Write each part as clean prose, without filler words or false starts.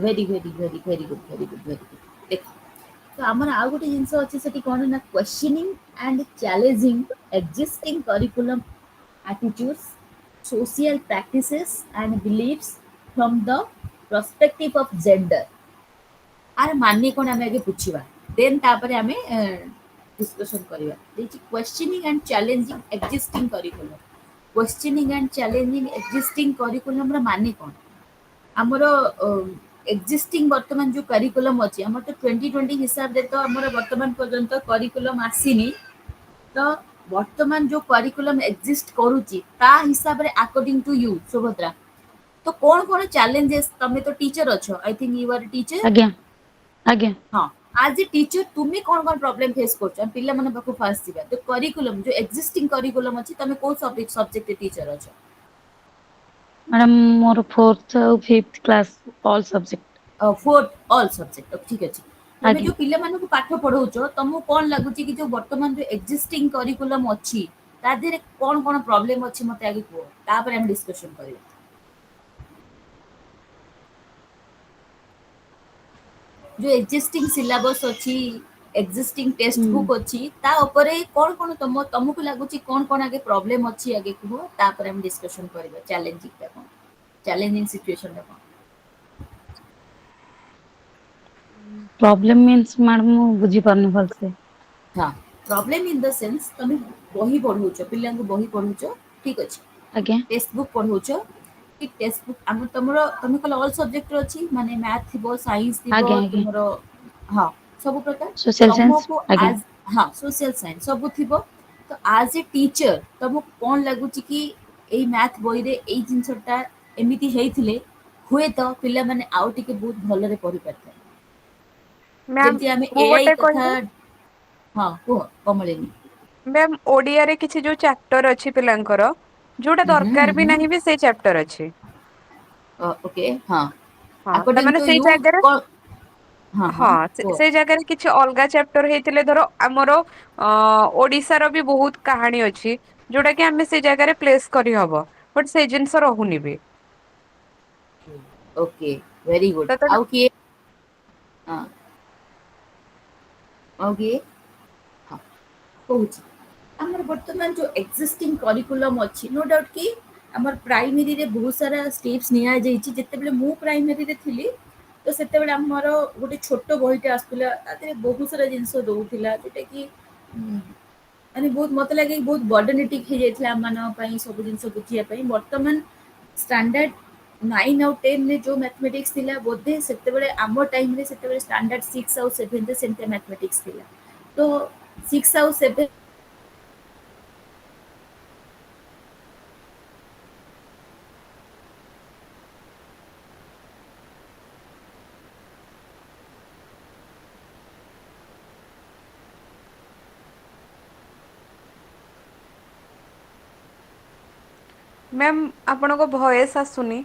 very very very very good, very good, very good. ଦେଖ, ତ ଆମର ଆଉ ଗୋଟେ ଜିନିଷ ଅଛି ସେଠି କ'ଣ ନା questioning and challenging existing curriculum attitudes, social practices and beliefs from the perspective of gender. आर माने कौन आमे आगे बुझिबा देन तापर आमे डिस्कशन करिबा देखि questioning and challenging existing curriculum questioning and challenging existing curriculum रा माने कौन हमरो एक्जिस्टिंग वर्तमान जो करिकुलम अछि हमर तो 2020 हिसाब दे तो हमर वर्तमान पर्यंत करिकुलम आसीनी तो वर्तमान जो करिकुलम एक्जिस्ट करूची ता हिसाब रे अकॉर्डिंग टू यू सुभद्रा तो कौन कौन चैलेंजेस तमे तो टीचर अछो I think you are teacher आज्ञा आज्ञा हाँ आज ए टीचर तुम्हें कौन कौन प्रॉब्लम फेस करछ पिल्ला माने पाखु फास्ट जिबा तो करिकुलम जो एक्जिस्टिंग करिकुलम अछि तमे को सब्जेक्ट टीचर अछ मैडम मोर 4th और 5th class all subject fourth all subject ठीक अछि तमे आज्ञा जो पिल्ला माने को पाठ पढौछ तमु कोन लागुची कि जो वर्तमान जो एक्जिस्टिंग करिकुलम अछि ता देरे कौन कौन प्रॉब्लम अछि मते आगे को तापर हम डिस्कशन करिबा जो एक्जिस्टिंग सिलेबस अछि एक्जिस्टिंग टेक्स्ट बुक अछि ता ऊपर कौन कौन तुमको लागुची कौन कौन आगे प्रॉब्लम अछि आगे को तापर हम डिस्कशन करिबा चैलेंजिंग ता कोन चैलेंजिंग सिचुएशन ता कोन प्रॉब्लम मीन्स मैडम मु बुझी पारनु भलसे हाँ प्रॉब्लम इन द सेंस तुम बही पढौछ पिल्ला को बही पढौछ ठीक अछि आज्ञा टेक्स्ट बुक पढौछ कि टेक्स्ट बुक हम तुमरो तुम कहले ऑल सब्जेक्ट अछि माने मैथ थिबो साइंस थिबो आज्ञा आज्ञा तुमरो हाँ सब प्रकार सोशल साइंस तुमको आज्ञा आज हाँ सोशल साइंस सब थिबो तो आज ए टीचर तुमको कौन लागुची कि एई मैथ बही रे एई जिंसटा एमिति हेइथिले हुए तो पिल्ला माने आउ टिके बहुत भलरे पढि पारते मैम जेमति आमे मु एआई गोटे कथा कहबी हाँ कुह कमलेनी मैम ओडिया रे किछि जो चैप्टर अछि पिलांकर जोटा दरकार भी नहीं भी से चैप्टर अछि ओके हाँ हाँ अकॉर्डिंग तमाने टू सेई यू जागारे कौन हाँ हाँ हाँ कुह से जगह किछि अलगा चैप्टर हेतिले धरो हमरो ओडिसा रो भी बहुत कहानी अछि जोटा कि हमें से जगह प्लेस करी हबो बट से जिंस रहुनी भी ओके वेरी गुड तो आउ किए हाँ आउ किए हाँ कहुची हमर वर्तमान जो एक्जिस्टिंग करिकुलम अछि नो डाउट कि हमर प्राइमरी रे बहुत सारा स्टेप्स निया जाइछि जते बेले मु प्राइमरी रे थिली तो सेते बेले हमर गोटे छोट बहिटे आस्तुला ताते बहुत सारा जिंस दउथिला जेते कि माने बहुत मते लागे बहुत बर्डनेटिक हे जाइथिला हम मान पई सब जिंस बुझिया पई वर्तमान स्टैंडर्ड 9 और 10 रे जो मैथमेटिक्स थिला बोधे सेते बेले आम टाइम रे सेते बेले स्टैंडर्ड 6 और 7 रे सेते मैथमेटिक्स थिला तो 6 और 7 मैम आपनको भॉइस आसुनी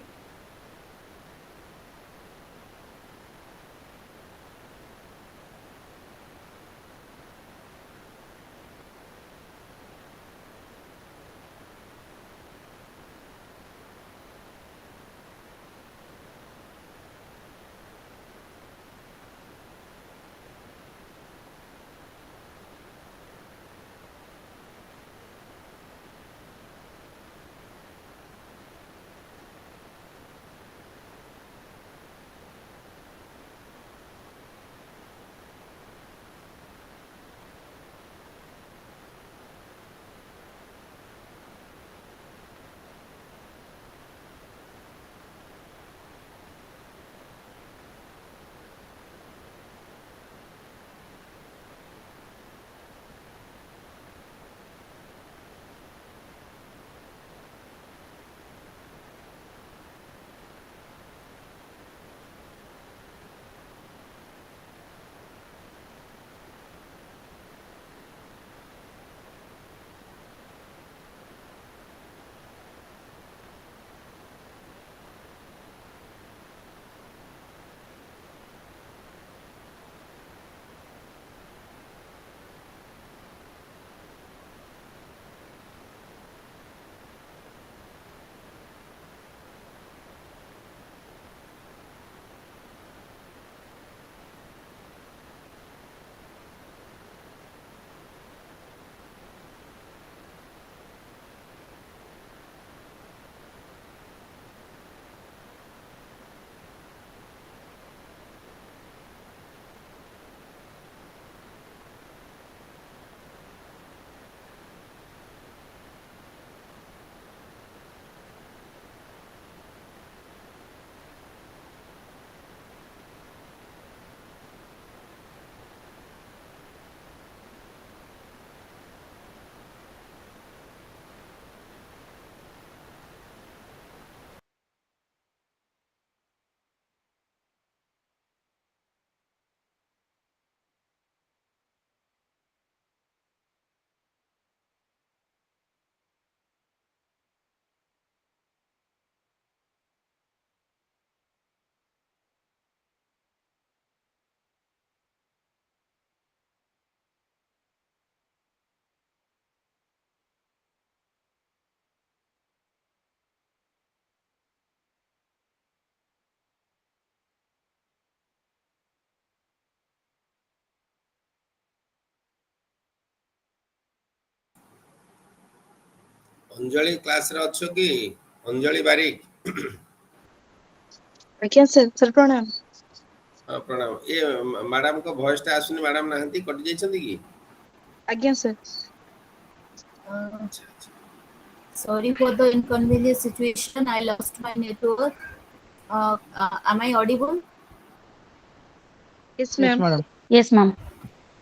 अंजलि क्लास रे अच्छो कि अंजलि बारिक आज्ञा सर प्रणाम। प्रणाम ए मैडम को वॉइस टा आसुनी मैडम नाहंती कटि जाइछन्ती कि आज्ञा sir Sorry for the inconvenient situation. I lost my network. Am I audible? Yes ma'am. Yes, ma'am.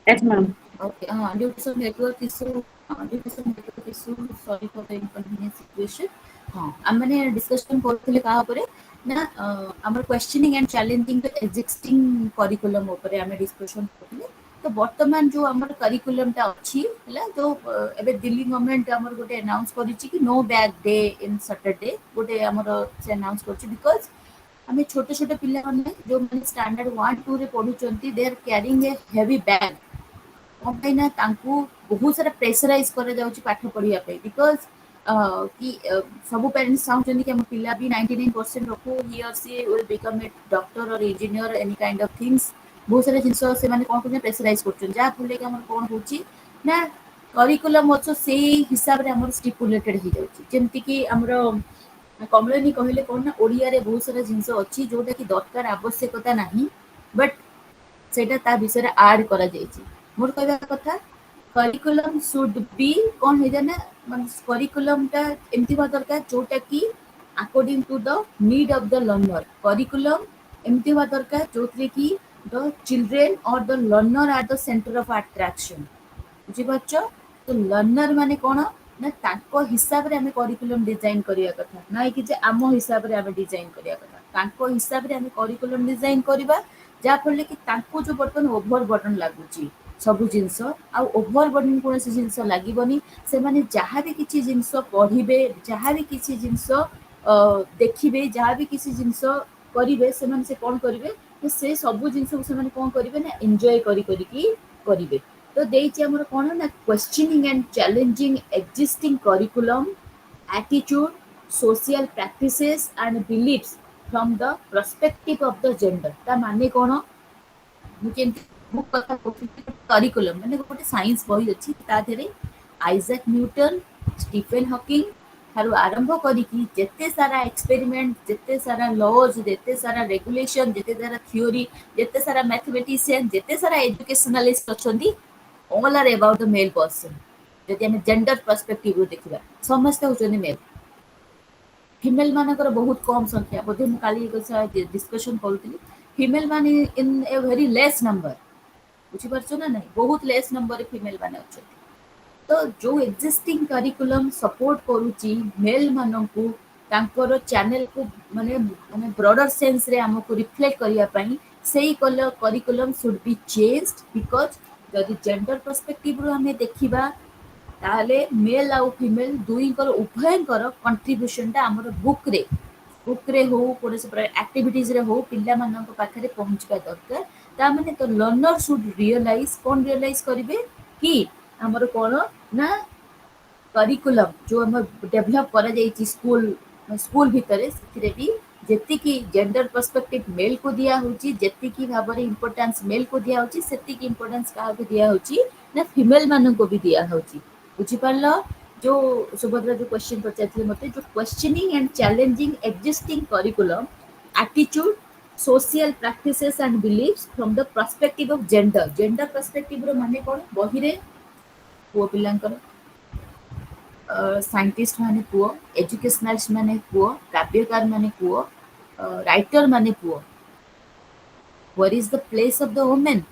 Yes ma'am. Okay. Due to some network issue, sorry for the inconvenient situation. हम मैंने discussion करथिले का ऊपर ना हमर questioning and challenging the existing curriculum ऊपर हमें discussion करथिले। तो वर्तमान जो हमर करिकुलम टा अछि हला तो एबे दिल्ली गवर्नमेंट हमर गोटे अनाउंस करिछि कि no bag day in Saturday गोटे हमर से अनाउंस करछि बिकॉज़ हमें छोटे छोटे पिला माने जो माने स्टैंडर्ड 1 2 रे पढुचंती they are carrying a heavy bag कौन पे ना तांकू बहुत सारा प्रेशराइज कर जाउची पाठ पढ़िया पे बिकॉज़ कि सब पेरेंट्स चाहते कि हम पिला भी 99% रखू ही और सी विल बिकम ए डॉक्टर और engineer any kind of things बहुत सारा जिंस से माने कोन को प्रेशराइज करछन जा फुले कि हमर कोन होची ना करिकुलम also से हिसाब रे हमर स्टिपुलेटेड ही जाउची जेमति कि हमर कमलेनी कहले कोन ना ओडिया रे बहुत सारा जिंस अछि जोटा कि दरकार आवश्यकता नाही बट सेटा ता विषय रे ऐड करा जायछि मोर कहबा कथा करिकुलम शुड बी कोन हे जाने मन करिकुलम ता एमति बा दरकार जोटा कि according to the need of the learner curriculum एमति बा दरकार जोथरे कि द चिल्ड्रन और the learner are the centre of attraction बुझी पाछो तो लर्नर माने कोन ना ताको हिसाब रे हमें करिकुलम डिजाइन करिया कथा नाही कि जे आमो हिसाब रे हमें डिजाइन करिया कथा ताको हिसाब रे हमें करिकुलम डिजाइन करबा जा फले कि ताको जो बर्तन ओभर बर्डन लागुची सब जिनस आ ओभर बर्डन कोन से जिनस लागिबनी से माने जहाँ भी किछि जिनस पढिबे जहाँ भी किछि जिनस देखिबे जहाँ भी किछि जिनस करिवे से माने से कोन करिवे तो से सब जिनस से माने कोन करिवे ना एन्जॉय करी करी की करिवे तो देइछि हमर कोन ना questioning and challenging existing curriculum attitude social practices and beliefs from the perspective of the gender ता माने कोन मु कथा करिकुलम माने गोटे साइंस बही अछि ता देरे आइजैक न्यूटन स्टीफन हॉकिंग थारु आरंभ करी कि जेते सारा एक्सपेरिमेंट जेते सारा लॉज जेते सारा रेगुलेशन जेते सारा थ्योरी जेते सारा मैथमेटिशियन जेते सारा एजुकेशनलिस्ट अछंती all are about the male person जदि हम जेंडर पर्सपेक्टिव देखिबा समस्त होचनी मेल फीमेल मानकर बहुत कम संख्या बोधे मु काली डिस्कशन करूଥିଲି फीमेल माने इन ए वेरी लेस नंबर बुझी परछो ना नहीं बहुत लेस नंबर फीमेल माने अछंती तो जो एक्जिस्टिंग करिकुलम सपोर्ट करूची मेल माननकू तांकर चैनल को माने माने ब्रॉडर सेंस रे हमको रिफ्लेक्ट करिया पई सेही curriculum should be changed because जदि जेंडर पर्सपेक्टिव रो हमें देखिबा ताले मेल आउ फीमेल दुईकर उभयकर कंट्रीब्यूशन ता हमर बुक रे हो कोन से एक्टिविटीज रे हो पिल्ला मानक पाखरे पहुंचबा दरकार ता माने तो लर्नर शुड रियलाइज कोन रियलाइज करिवे कि हमर कोन ना करिकुलम जो हम डेवलप करा जाई स्कूल भितरे सेथिरे भी जेति की जेंडर पर्सपेक्टिव मेल को दिया होची जेति की भाबरे इंपोर्टेंस मेल को दिया होची सेति की इंपोर्टेंस का को दिया होची ना फीमेल मानन को भी दिया होची बुझी पारलो जो सुभद्रा जो क्वेश्चन पचाथि मते जो questioning and challenging existing curriculum attitude social practices and beliefs from the perspective of gender perspective रो माने कोन बही रे पुओ पिलांकर साइंटिस्ट माने पुओ एजुकेशनलिस्ट माने पुओ काव्यकार माने पुओ राइटर माने पुओ what is the place of the women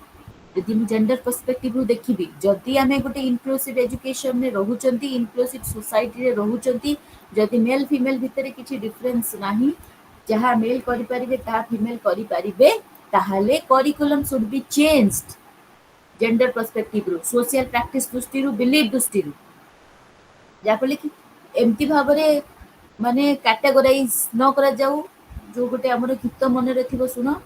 यदि मु जेंडर पर्सपेक्टिव रो देखिबी जदि आमे गोटे इंक्लूसिव एजुकेशन में रहउचंती इंक्लूसिव सोसाइटी रे रहउचंती जदि मेल फीमेल भितरे किछि डिफरेंस नाही जहा मेल करि परिबे ता फीमेल करि परिबे ताहाले curriculum should be changed gender perspective रो सोशल प्रैक्टिस दृष्टि रो बिलीफ दृष्टि रो जाफले कि एमती भाबरे माने कैटेगराइज न करा जाऊ जो गोटे हमर गीत मन रे थिबो सुनो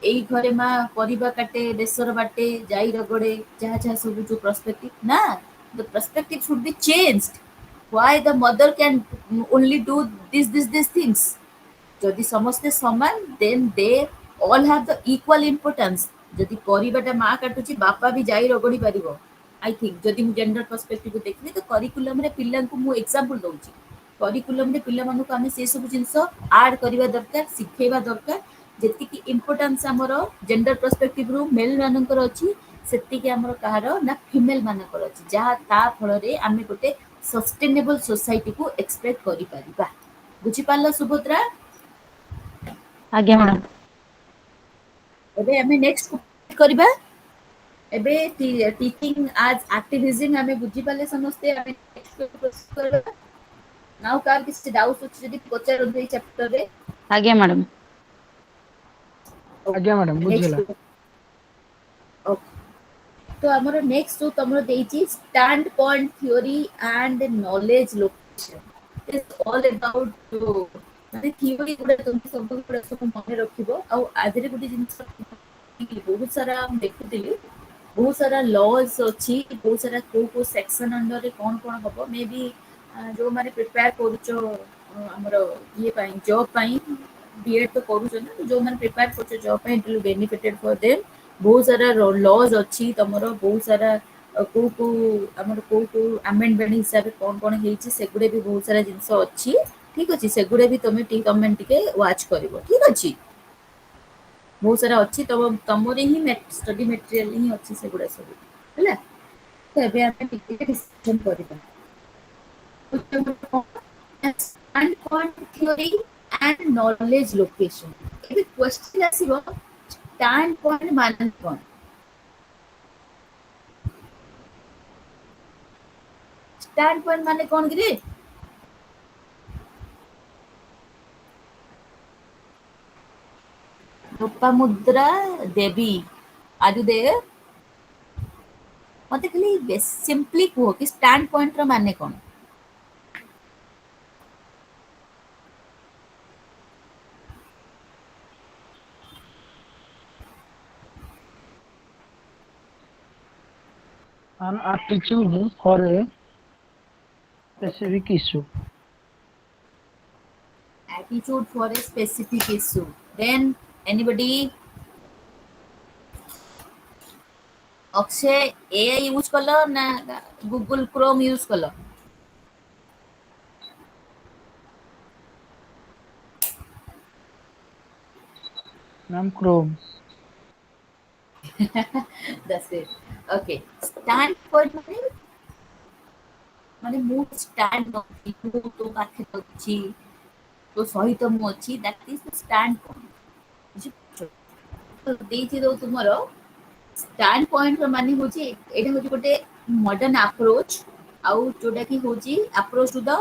एई घरे मा परिबा काटे बेसर बाटे जाई रगड़े जहा जहा सब जो पर्सपेक्टिव ना the perspective should be changed why the mother can only do this things जदि समस्ते समान then they all have the equal importance जदि परिबाटा मा काटुची बापा भी जाई रगड़ी परिबो आई थिंक जदि मु जेंडर पर्सपेक्टिव को देखली तो करिकुलम रे पिल्ला को मु एग्जांपल दउची करिकुलम रे पिल्ला मानु को आमे से सब जिंस ऐड करबा दरकार सिखेबा दरकार जेति की इंपोर्टेंस हमर जेंडर पर्सपेक्टिव रो मेल मानकर अछि सेति की हमर कहार ना फीमेल मानकर अछि जहा ता फल रे आमे गोटे सस्टेनेबल सोसाइटी को एक्सपेक्ट करि परिबा बुझी पाला सुभद्रा आज्ञा मैडम एबे हमें नेक्स्ट करबा एबे टीचिंग आज एक्टिविज्म हमें बुझी पाले समझते हमें नेक्स्ट करबा नाउ कार किसी डाउट अछि जदि पचार दे चैप्टर रे आज्ञा मैडम आज्ञा मैडम बुझिला नेक्स्ट तो हमर नेक्स्ट जो तमरो देइची standpoint theory and knowledge location is all about माने थ्योरी गुडा तुम सब गुडा सब मने रखिबो आ आजरे गुडी जिंस बहुत सारा हम देखुतिली बहुत सारा लॉज अछि बहुत सारा को सेक्शन अंडर रे कोन हबो मे बी जो माने प्रिपेयर करूचो हमरो ये पाई जॉब पाई बीएड तो करूचो ना जो माने प्रिपेयर करचो job pi it will benefited for them बहुत सारा लॉज अछि तमरो बहुत सारा को हमर को अमेंडमेंट हिसाब से कोन हेछि सेगुडे भी बहुत सारा जिंस अछि ठीक अछि सेगुडे भी तमे टिके वाच करिवो ठीक अछि बहुत सारा अच्छी तब तमरे ही स्टडी मटेरियल ही अच्छी से गुड़ा सब हैला तो एबे ଆମେ ଟିକେ डिस्कशन କରିବା stand point theory and knowledge location एबे क्वेश्चन आसीबो स्टैंड पॉइंट माने कोन स्टैंड पॉइंट माने कोन गिरे लोपामुद्रा देवी आर यू देयर मते खाली सिंपली कहो कि स्टैंड पॉइंट रो माने कोन an attitude for a specific issue. attitude for a specific issue then anybody Akshay AI use कलो ना गूगल क्रोम यूज कलो Ma'am Chrome. that's it okay stand point माने मु स्टैंड नथि मु तो पाखे अछि तो सहित मु अछि that is the stand point तो देछि दो तुमरो स्टैंड पॉइंट माने होची एटा होची गोटे मॉडर्न अप्रोच आउ जोटा की होची approach to the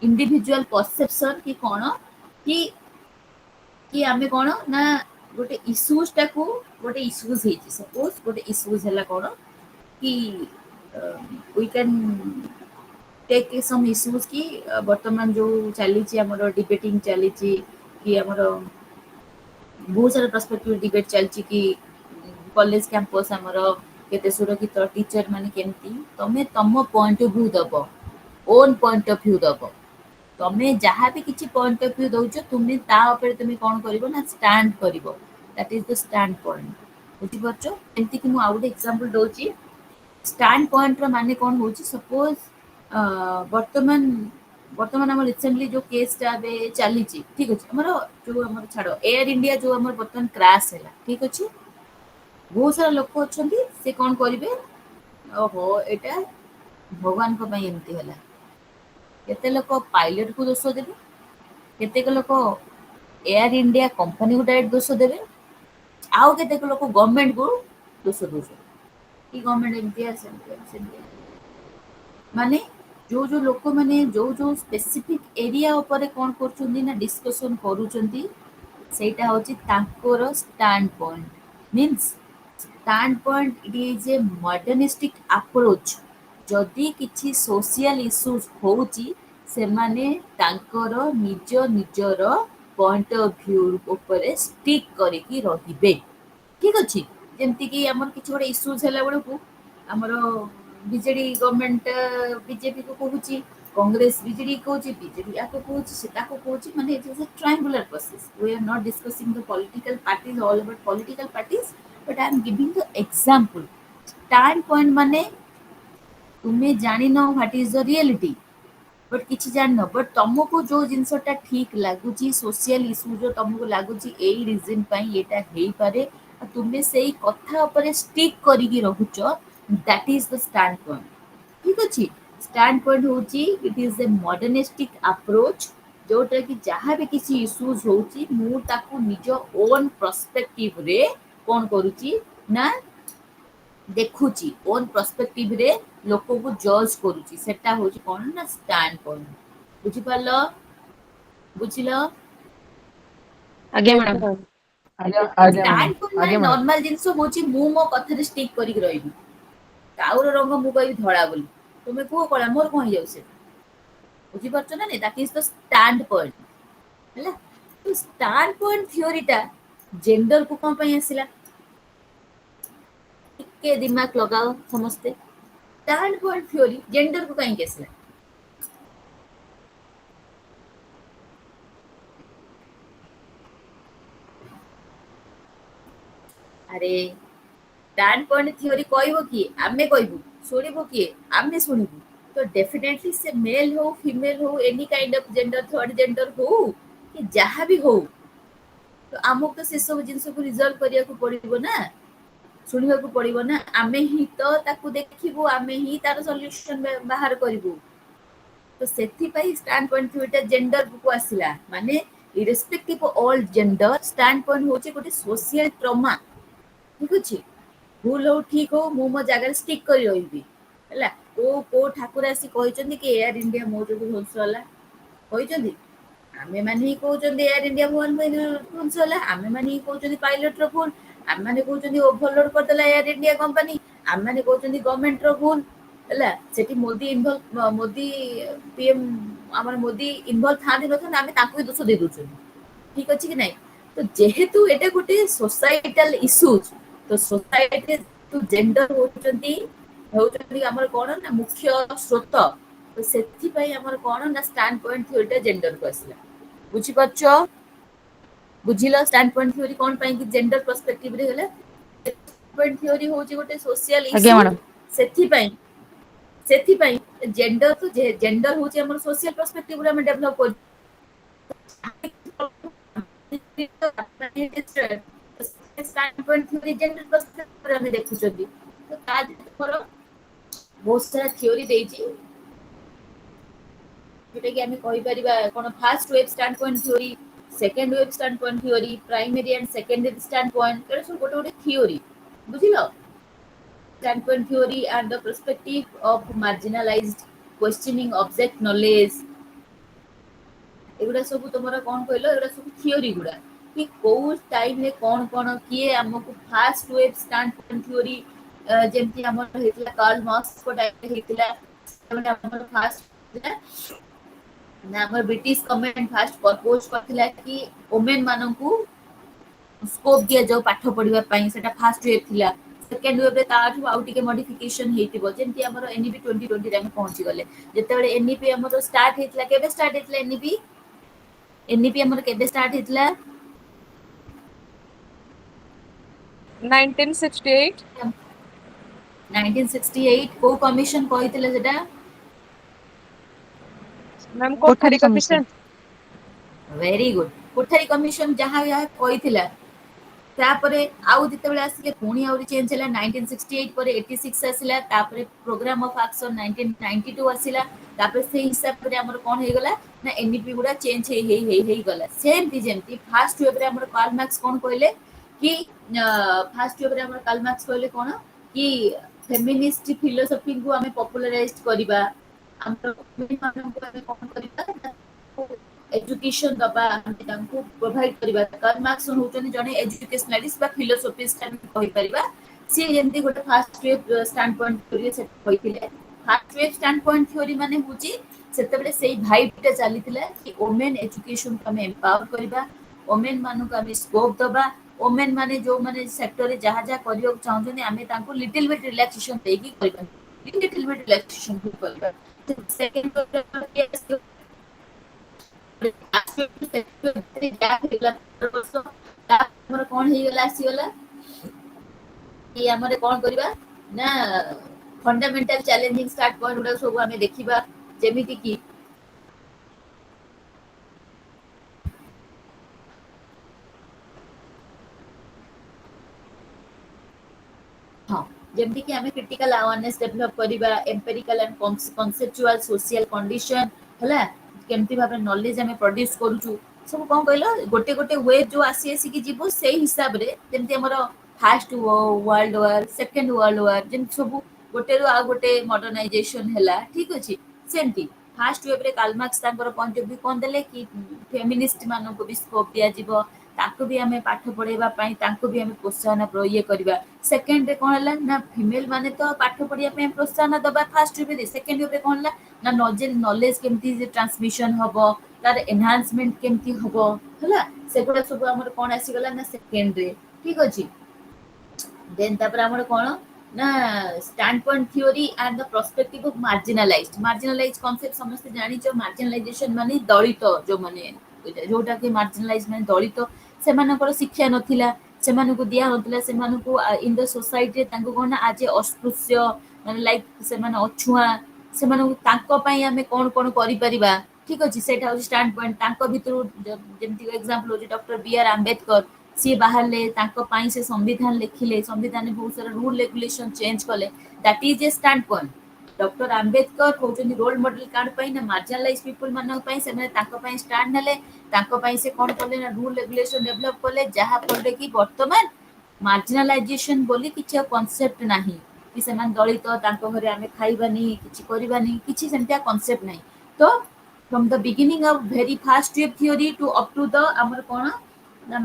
individual perception की कोन कि आमे कोन ना गोटे इश्यूज टाको गोटे इश्यूज हेची सपोज गोटे इश्यूज हला कोन कि we can take some issues की वर्तमान जो चली हमर डिबेटिंग चली कि हमर बहुत सारा पर्सपेक्टिव डिबेट चलची कि कॉलेज कैंपस हमर केते सुरक्षित टीचर माने केमती तमे तम पॉइंट ऑफ व्यू दबो ओन पॉइंट ऑफ व्यू दबो तमे जहाँ भी किसी पॉइंट ऑफ व्यू दउछ तुमे ता ऊपर तुमे कोन करिवो ना स्टैंड करिवो that is the standpoint बुझि परछो एंती कि मु आउट एग्जांपल दउची स्टैंड पॉइंट रो माने कोन होची सपोज वर्तमान वर्तमान हम रिसेंटली जो केस बे चली ठीक अच्छे आम जो आम छाड़ एयर इंडिया जो आम बर्तमान क्राश है ठीक अच्छे बहुत सारा लोक अच्छा से कौन करेंगे ओहो एटा भगवान एमती है केते लोक पायलट को दोष देवे केते लोक एयर इंडिया कंपनी को डायरेक्ट दोष देवे आउ केते लोक गवर्नमेंट को दोष दोष कि गवर्नमेंट एमती माने जो जो लोक माने जो जो स्पेसिफिक एरिया ऊपर कौन कर ना डिस्कशन करूचंती सेटा होची तांकोर standpoint means standpoint it is a modernistic approach जदि किछि सोशल इश्यूज होची से माने तांकोर निज निजर पॉइंट ऑफ व्यू ऊपर स्टिक करिकी रहिबे ठीक अछि जेमति कि हमर किछि गोटे इश्यूज हैला बेलकू हमर बीजेडी गवर्नमेंट बीजेपी को कहूची कांग्रेस बीजेडी कहूची बीजेडी या को कहूची सेटा को कहूची माने it is a triangular process we are not discussing the political parties all about political parties but I am giving the example standpoint माने तुम्हें जानी न what is the reality but किसी जान बट तुमको जो जिनसटा ठीक लगुच सोशल इश्यू जो तुमको लगुच यही रिजन एटा हो पारे तुम्हें से कथा स्टिक करके रहुच that is the standpoint ठीक अच्छे स्टैंड पॉइंट हूँ it is a modernistic approach जोटा कि जहाँ भी किसी इश्यूज होची मु ताकू निज ओन पर्सपेक्टिव रे कौन करूची ना देखुची ओन पर्सपेक्टिव रे लोक को जज करूची सेटा होची कौन ना स्टैंड पॉइंट बुझी पारलो बुझिलो आज्ञा Yes, मैडम madam. आज्ञा मैडम स्टैंड पॉइंट आज्ञा माने मैडम नॉर्मल जिंस होची मु मो कथा रे स्टिक करी रहिबी काउर रंग मु कहबी धळा बोली तुमे को कळा मोर कोन जाउ से बुझी पारछ ना नहीं that is the stand point हैला तो स्टैंड पॉइंट थ्योरीटा जेंडर को कोन पई आसिला के दिमाग लगाओ समझते स्टैंड पॉइंट थ्योरी जेंडर को कहीं आसिला अरे स्टैंड पॉइंट थ्योरी कहबो कि आमे कहबो सुनिबो कि आमे सुनिबो तो डेफिनेटली से मेल हो फीमेल हो any kind of gender third gender हो कि जहाँ भी हो तो आमको तो से सब जिनस को रिजल्व करिया को पड़िबो ना सुनिबा को पड़िबो ना आमे ही तो ताकू देखिबो आमे ही तार सॉल्यूशन बाहर करिबो तो सेथि पई स्टैंड पॉइंट थ्योरीटा जेंडर को आसिला माने irrespective of all gender stand point होचे गोटे सोशल ट्रॉमा ठीक अछि भूल हो ठीक हो मु मो जगह स्टिक करी रहिबी हैला को ठाकुर आसी कहिचंदी कि एयर इंडिया मो जो ध्वंस होला कहिचंदी आमे माने ही कहउचंदी एयर इंडिया भवन ध्वंस होला आमे माने ही कहउचंदी पायलट रो भूल आमे माने कहउचंदी ओवरलोड कर देला एयर इंडिया कंपनी आमे माने कहउचंदी गवर्नमेंट रो भूल हैला सेठी मोदी इन्वॉल्व मोदी पीएम हमर मोदी इन्वॉल्व थाने नथन आमे ताकू ही दोष दे दोचंदी ठीक अछि कि नहीं तो जेहेतु एटा गोटे सोसाइटल इश्यूज तो सोसाइटी तो जेंडर होचंदी हमर कोन ना मुख्य स्रोत तो सेथि पई हमर कोन ना स्टैंड पॉइंट थ्योरीटा जेंडर को आसला बुझी पाछो बुझिलो स्टैंड पॉइंट थ्योरी कोन पई कि जेंडर पर्सपेक्टिव रे हले पॉइंट थ्योरी होची गोटे सोशल आज्ञा इश्यू मैडम सेथि पई जेंडर तो जेंडर होची हमर सोशल पर्सपेक्टिव रे हम डेवलप कर stand point theory gender perspective रे हम देखुचंदी तो आज तोर बहुत सारा थ्योरी देइची जोटा कि आम कहीपर कौन first wave standpoint theory second wave standpoint theory primary and secondary standpoint एटा सब गोटे गोटे थ्योरी बुझिलो standpoint theory and the perspective of marginalised questioning object knowledge एगुडा सब तुमरा कौन कहलो एगुडा सब थ्योरी गुडा कि को टाइम में कौन कौन किए हमको first wave standpoint theory जेमती हमर हेतला कार्ल मार्क्स को टाइम हेतला हमर फास्ट ना हमर ब्रिटिश गवर्नमेंट फास्ट प्रपोज करथिला कि वुमेन माननकू स्कोप दिया जाओ पाठ पढ़िबा पई सेटा फास्ट वेव थिला सेकंड वेव रे ताठू आउट के मॉडिफिकेशन हेतिबो जेंति हमर एनईपी 2020 रे हम पहुंची गले जेते बेले एनईपी हमर स्टार्ट हेतला केबे स्टार्ट हेतला एनईपी हमर केबे स्टार्ट हेतला 1968 1968 को कमीशन कहितले जेटा ma'am Kothari Kothari commission very good Kothari commission जहाँ यहाँ कहितला तापरे आउ जितेबेले आसिले पुणी आउरी चेंज हैला 1968 परे 86 आसिला तापरे प्रोग्राम ऑफ एक्शन 1992 आसिला तापरे से हिसाब रे हमर कोन हे गला ना एनईपी गुडा चेंज हे गला सेम ती जेमती फास्ट वेब रे हमर कार्ल मार्क्स कोन कहले कि फास्ट वेब रे हमर कार्ल मार्क्स कहले कोन कि फेमिनिस्ट फिलोसॉफी को हमें पॉपुलराइज करिबा हमर मानन को हमें कोन करिबा एजुकेशन दबा हमको प्रोवाइड करिबा कार्ल मार्क्स होचनी जने एजुकेशनलिस्ट बा फिलोसॉफिस्ट हम कहि परिबा से जेंती गोटे first wave standpoint theory से कहिथिले first wave standpoint theory माने होची सेतेबेले सेही भाइबटा चलीथिला कि वुमेन एजुकेशन को हम एम्पावर करिबा वुमेन मानु को हम स्कोप दबा वुमेन माने जो माने सेक्टर रे जहा जहा करियो चाहउछनी हमें तांको लिटिल बिट रिलैक्सेशन देगी करिबा लिटिल बिट रिलैक्सेशन करिबा सेकंड कौन हे गला आसी गला कि हमरे कौन करिबा ନା ଫଣ୍ଡାମେଣ୍ଟାଲ ଚ୍ୟାଲେଞ୍ଜିଂ ଷ୍ଟାର୍ଟ ପଏଣ୍ଟ ଗୁଡା ସବୁ ଆମେ ଦେଖିବା, ଯେମିତି କି ହଁ ଯେମିତି କି ଆମେ କ୍ରିଟିକାଲ ଆୱାରନେସ୍ ଡେଭଲପ କରିବା, ଏମ୍ପେରିକାଲ ଆଣ୍ଡ କନସେପଚୁଆଲ ସୋସିଆଲ କଣ୍ଡିସନ ହେଲା, କେମିତି ଭାବରେ ନଲେଜ ଆମେ ପ୍ରଡ୍ୟୁସ କରୁଛୁ, ସବୁ କଣ କହିଲ ଗୋଟେ ଗୋଟେ ୱେଭ ଯୋଉ ଆସି ଆସିକି ଯିବ ସେଇ ହିସାବରେ, ଯେମିତି ଆମର first world war, second world war, ଯେମିତି ସବୁ ଗୋଟେରୁ ଆଉ ଗୋଟେ ମଡର୍ଣ୍ଣାଇଜେସନ ହେଲା, ଠିକ ଅଛି। ସେମିତି ଫାଷ୍ଟ ୱେଭରେ କାଲମାର୍କ୍ସ ତାଙ୍କର ପଏଣ୍ଟ ଅଫ ଭ୍ୟୁ କଣ ଦେଲେ କି ଫେମିନିଷ୍ଟ ମାନଙ୍କୁ ବି ସ୍କୋପ ଦିଆଯିବ, ତାଙ୍କୁ ବି ଆମେ ପାଠ ପଢେଇବା ପାଇଁ ତାଙ୍କୁ ବି ଆମେ ପ୍ରୋତ୍ସାହନ ଇଏ କରିବା। ସେକେଣ୍ଡରେ କଣ ହେଲା ନା ଫିମେଲ ମାନେ ତ ପାଠ ପଢିବା ପାଇଁ ପ୍ରୋତ୍ସାହନ ଦବା ଫାଷ୍ଟ ୱେଭରେ, ସେକେଣ୍ଡ ୱେଭରେ କଣ ହେଲା ନା ନଲେଜ କେମିତି ଟ୍ରାନ୍ସମିଶନ ହବ, ତାର ଏନହାନ୍ସମେଣ୍ଟ କେମିତି ହବ ହେଲା, ସେଗୁଡା ସବୁ ଆମର କଣ ଆସିଗଲା ନା ସେକେଣ୍ଡରେ, ଠିକ ଅଛି। ଦେନ୍ ତାପରେ ଆମର କଣ ନା standpoint theory and the perspective of marginalise concept ସମସ୍ତେ ଜାଣିଛ, ମାର୍ଜିନାଲାଇଜେସନ ମାନେ ଦଳିତ, ଯୋଉମାନେ ଯୋଉଟା କି ମାର୍ଜିନାଲାଇଜ ମାନେ ଦଳିତ, ସେମାନଙ୍କର ଶିକ୍ଷା ନଥିଲା, ସେମାନଙ୍କୁ ଦିଆ ହଉଥିଲା, ସେମାନଙ୍କୁ ଇନ ଦ ସୋସାଇଟିରେ ତାଙ୍କୁ କଣ ନା ଆଜ ଅସ୍ପୃଶ୍ୟ, ମାନେ ଲାଇକ ସେମାନେ ଅଛୁଆଁ, ସେମାନଙ୍କୁ ତାଙ୍କ ପାଇଁ ଆମେ କଣ କଣ କରିପାରିବା, ଠିକ ଅଛି। ସେଇଟା ହଉଛି ଷ୍ଟାଣ୍ଡ ପଏଣ୍ଟ। ତାଙ୍କ ଭିତରୁ ଯେମିତି ଏକ୍ସାମ୍ପଲ ହଉଛି ଡକ୍ଟର ବି ଆର ଆମ୍ବେଦକର, ସିଏ ବାହାରିଲେ, ତାଙ୍କ ପାଇଁ ସେ ସମ୍ବିଧାନ ଲେଖିଲେ, ସମ୍ବିଧାନରେ ବହୁତ ସାରା ରୁଲ ରେଗୁଲେସନ ଚେଞ୍ଜ କଲେ, that is a stand point. Doctor Ambedkar ହଉଛନ୍ତି ରୋଲ ମଡେଲ କାର୍ଡ ପାଇଁ ନା ମାର୍ଜିନାଲାଇଜ ପିପୁଲ ମାନଙ୍କ ପାଇଁ, ସେମାନେ ତାଙ୍କ ପାଇଁ ଷ୍ଟାଣ୍ଡ ନେଲେ, ତାଙ୍କ ପାଇଁ ସେ କଣ କଲେ ନା ରୁଲ ରେଗୁଲେସନ ଡେଭଲପ କଲେ, ଯାହା ଫଳରେ କି ବର୍ତ୍ତମାନ ମାର୍ଜିନାଲାଇଜେସନ ବୋଲି କିଛି ଆଉ କନସେପ୍ଟ ନାହିଁ, କି ସେମାନେ ଦଳିତ, ତାଙ୍କ ଘରେ ଆମେ ଖାଇବାନି, କିଛି କରିବାନି, କିଛି ସେମିତିଆ କନସେପ୍ଟ ନାହିଁ। ତ from the beginning of very fast wave theory to up to the ଆମର କଣ ନା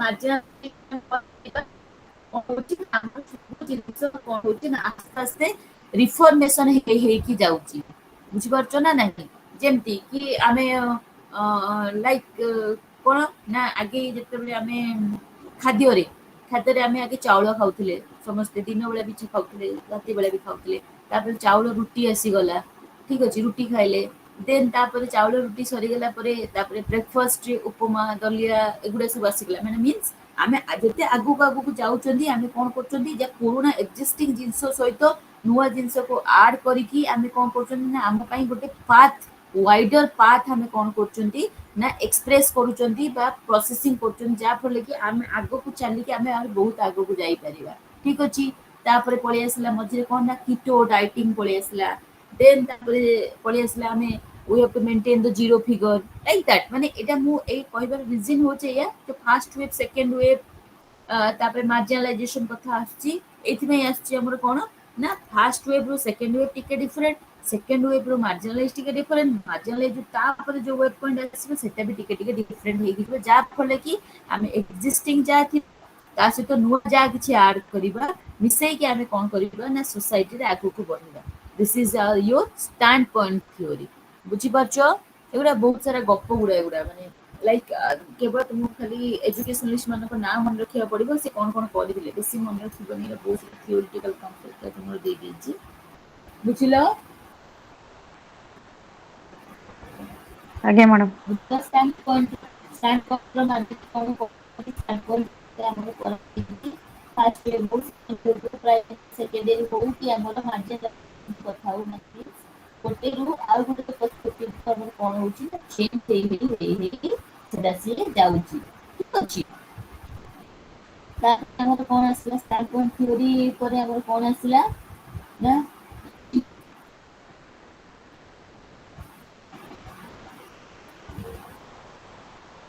ଜିନିଷ କଣ ହଉଛି ନା ଆସ୍ତେ ଆସ୍ତେ ରିଫର୍ମେସନ ହେଇକି ଯାଉଛି, ବୁଝିପାରୁଛ ନା ନାହିଁ। ଯେମିତି କି ଆମେ ଲାଇକ କଣ ନା ଆଗେ ଯେତେବେଳେ ଆମେ ଖାଦ୍ୟରେ ଖାଦ୍ୟରେ ଆମେ ଆଗେ ଚାଉଳ ଖାଉଥିଲେ, ସମସ୍ତେ ଦିନ ବେଳେ ବି ଖାଉଥିଲେ, ରାତି ବେଳେ ବି ଖାଉଥିଲେ, ତାପରେ ଚାଉଳ ରୁଟି ଆସିଗଲା, ଠିକ ଅଛି, ରୁଟି ଖାଇଲେ, ଦେନ୍ ତାପରେ ଚାଉଳ ରୁଟି ସରିଗଲା ପରେ ତାପରେ ବ୍ରେକଫାଷ୍ଟରେ ଉପମା, ଦଲିଆ, ଏଗୁଡା ସବୁ ଆସିଗଲା, ମାନେ ମିନ୍ସ ଆମେ ଯେତେ ଆଗକୁ ଆଗକୁ ଯାଉଛନ୍ତି ଆମେ କଣ କରୁଛନ୍ତି, ଯେ ପୁରୁଣା ଏକ୍ଜିଷ୍ଟିଂ ଜିନିଷ ସହିତ ନୂଆ ଜିନିଷକୁ ଆଡ କରିକି ଆମେ କଣ କରୁଛନ୍ତି ନା ଆମ ପାଇଁ ଗୋଟେ ପାଥ, ୱାଇଡର ପାଥ ଆମେ କଣ କରୁଛନ୍ତି ନା ଏକ୍ସପ୍ରେସ କରୁଛନ୍ତି ବା ପ୍ରୋସେସିଂ କରୁଛନ୍ତି, ଯାହା ଫଳରେ କି ଆମେ ଆଗକୁ ଚାଲିକି ଆମେ ଆହୁରି ବହୁତ ଆଗକୁ ଯାଇପାରିବା, ଠିକ ଅଛି। ତାପରେ ପଳେଇ ଆସିଲା ମଝିରେ କଣ ନା କିଟୋ ଡାଇଟିଂ ପଳେଇ ଆସିଲା, ଦେନ୍ ତାପରେ ପଳେଇ ଆସିଲା ଆମେ we have to maintain the zero figure, like that। ମାନେ ଏଇଟା ମୁଁ ଏଇ କହିବାର ରିଜନ ହଉଛି ଏଇଆ, ଯେ ଫାର୍ଷ୍ଟ ୱେଭ, ସେକେଣ୍ଡ ୱେଭ, ତାପରେ ମାର୍ଜିନାଲାଇଜେସନ କଥା ଆସୁଛି, ଏଇଥିପାଇଁ ଆସୁଛି ଆମର କଣ ନା ଫାର୍ଷ୍ଟ ୱେଭ ରୁ ସେକେଣ୍ଡ ୱେଭ ଟିକେ ଡିଫରେଣ୍ଟ, ସେକେଣ୍ଡ ୱେଭ ରୁ ମାର୍ଜିନାଲାଇଜ ଟିକେ ଡିଫରେଣ୍ଟ, ମାର୍ଜିନାଲାଇଜ ତାପରେ ଯୋଉ ୱେଭ ପଏଣ୍ଟ ଆସିବ ସେଟା ବି ଟିକେ ଟିକେ ଡିଫରେଣ୍ଟ ହେଇକି ଯିବ, ଯାହା ଫଳରେ କି ଆମେ ଏକ୍ଜିଷ୍ଟିଂ ଯାହା ଥିବ ତା ସହିତ ନୂଆ ଯାହା କିଛି ଆଡ କରିବା, ମିଶେଇକି ଆମେ କଣ କରିବା ନା ସୋସାଇଟିରେ ଆଗକୁ ବଢିବା। This is your stand point theory, ବୁଝିପାରୁଛ। ଏଗୁଡା ବହୁତ ସାରା ଗପ ଗୁଡା, ଏଗୁଡା ମାନେ ଲାଇକ କେବଳ ତୁମକୁ ଖାଲି ଏଜୁକେସନାଲିଷ୍ଟ ମାନଙ୍କ ନାଁ ମନେ ରଖିବାକୁ ପଡିବ, ସେ କଣ କଣ କରିଥିଲେ, ବେଶୀ ମନେ ରଖିବନି, ବହୁତ ଥିଓରିଟିକାଲ କନସେପ୍ଟ ତୁମର ଦେଇଦେଇଛି, ବୁଝିଲ। ଆଜ୍ଞା ମ୍ୟାଡ଼ାମ। ଷ୍ଟାଣ୍ଡ ପଏଣ୍ଟ କଣ କରୁଛନ୍ତି, ଷ୍ଟାଣ୍ଡ ପଏଣ୍ଟ ଆମର କରନ୍ତି ଫାର୍ଷ୍ଟ ଇୟର ହଉ, ସେକେଣ୍ଡ ଇୟର ହଉ, କି ଆମର ମାର୍ଜିନାଲାଇଜେସନ କଥା ହଉ, ଗୋଟେ ରୁ ଆଉ ଗୋଟେ ପର୍ସପେକ୍ଟିଭ ଆମର କଣ ହଉଛି ନା ଚେଞ୍ଜ ହେଇ ସେଟା ସିଏ ଯାଉଛି, ଠିକ ଅଛି। ତାପରେ ଆମର କଣ ଆସିଲା ଷ୍ଟାଣ୍ଡ ପଏଣ୍ଟ ଥିଓରି ପରେ ଆମର କଣ ଆସିଲା ନା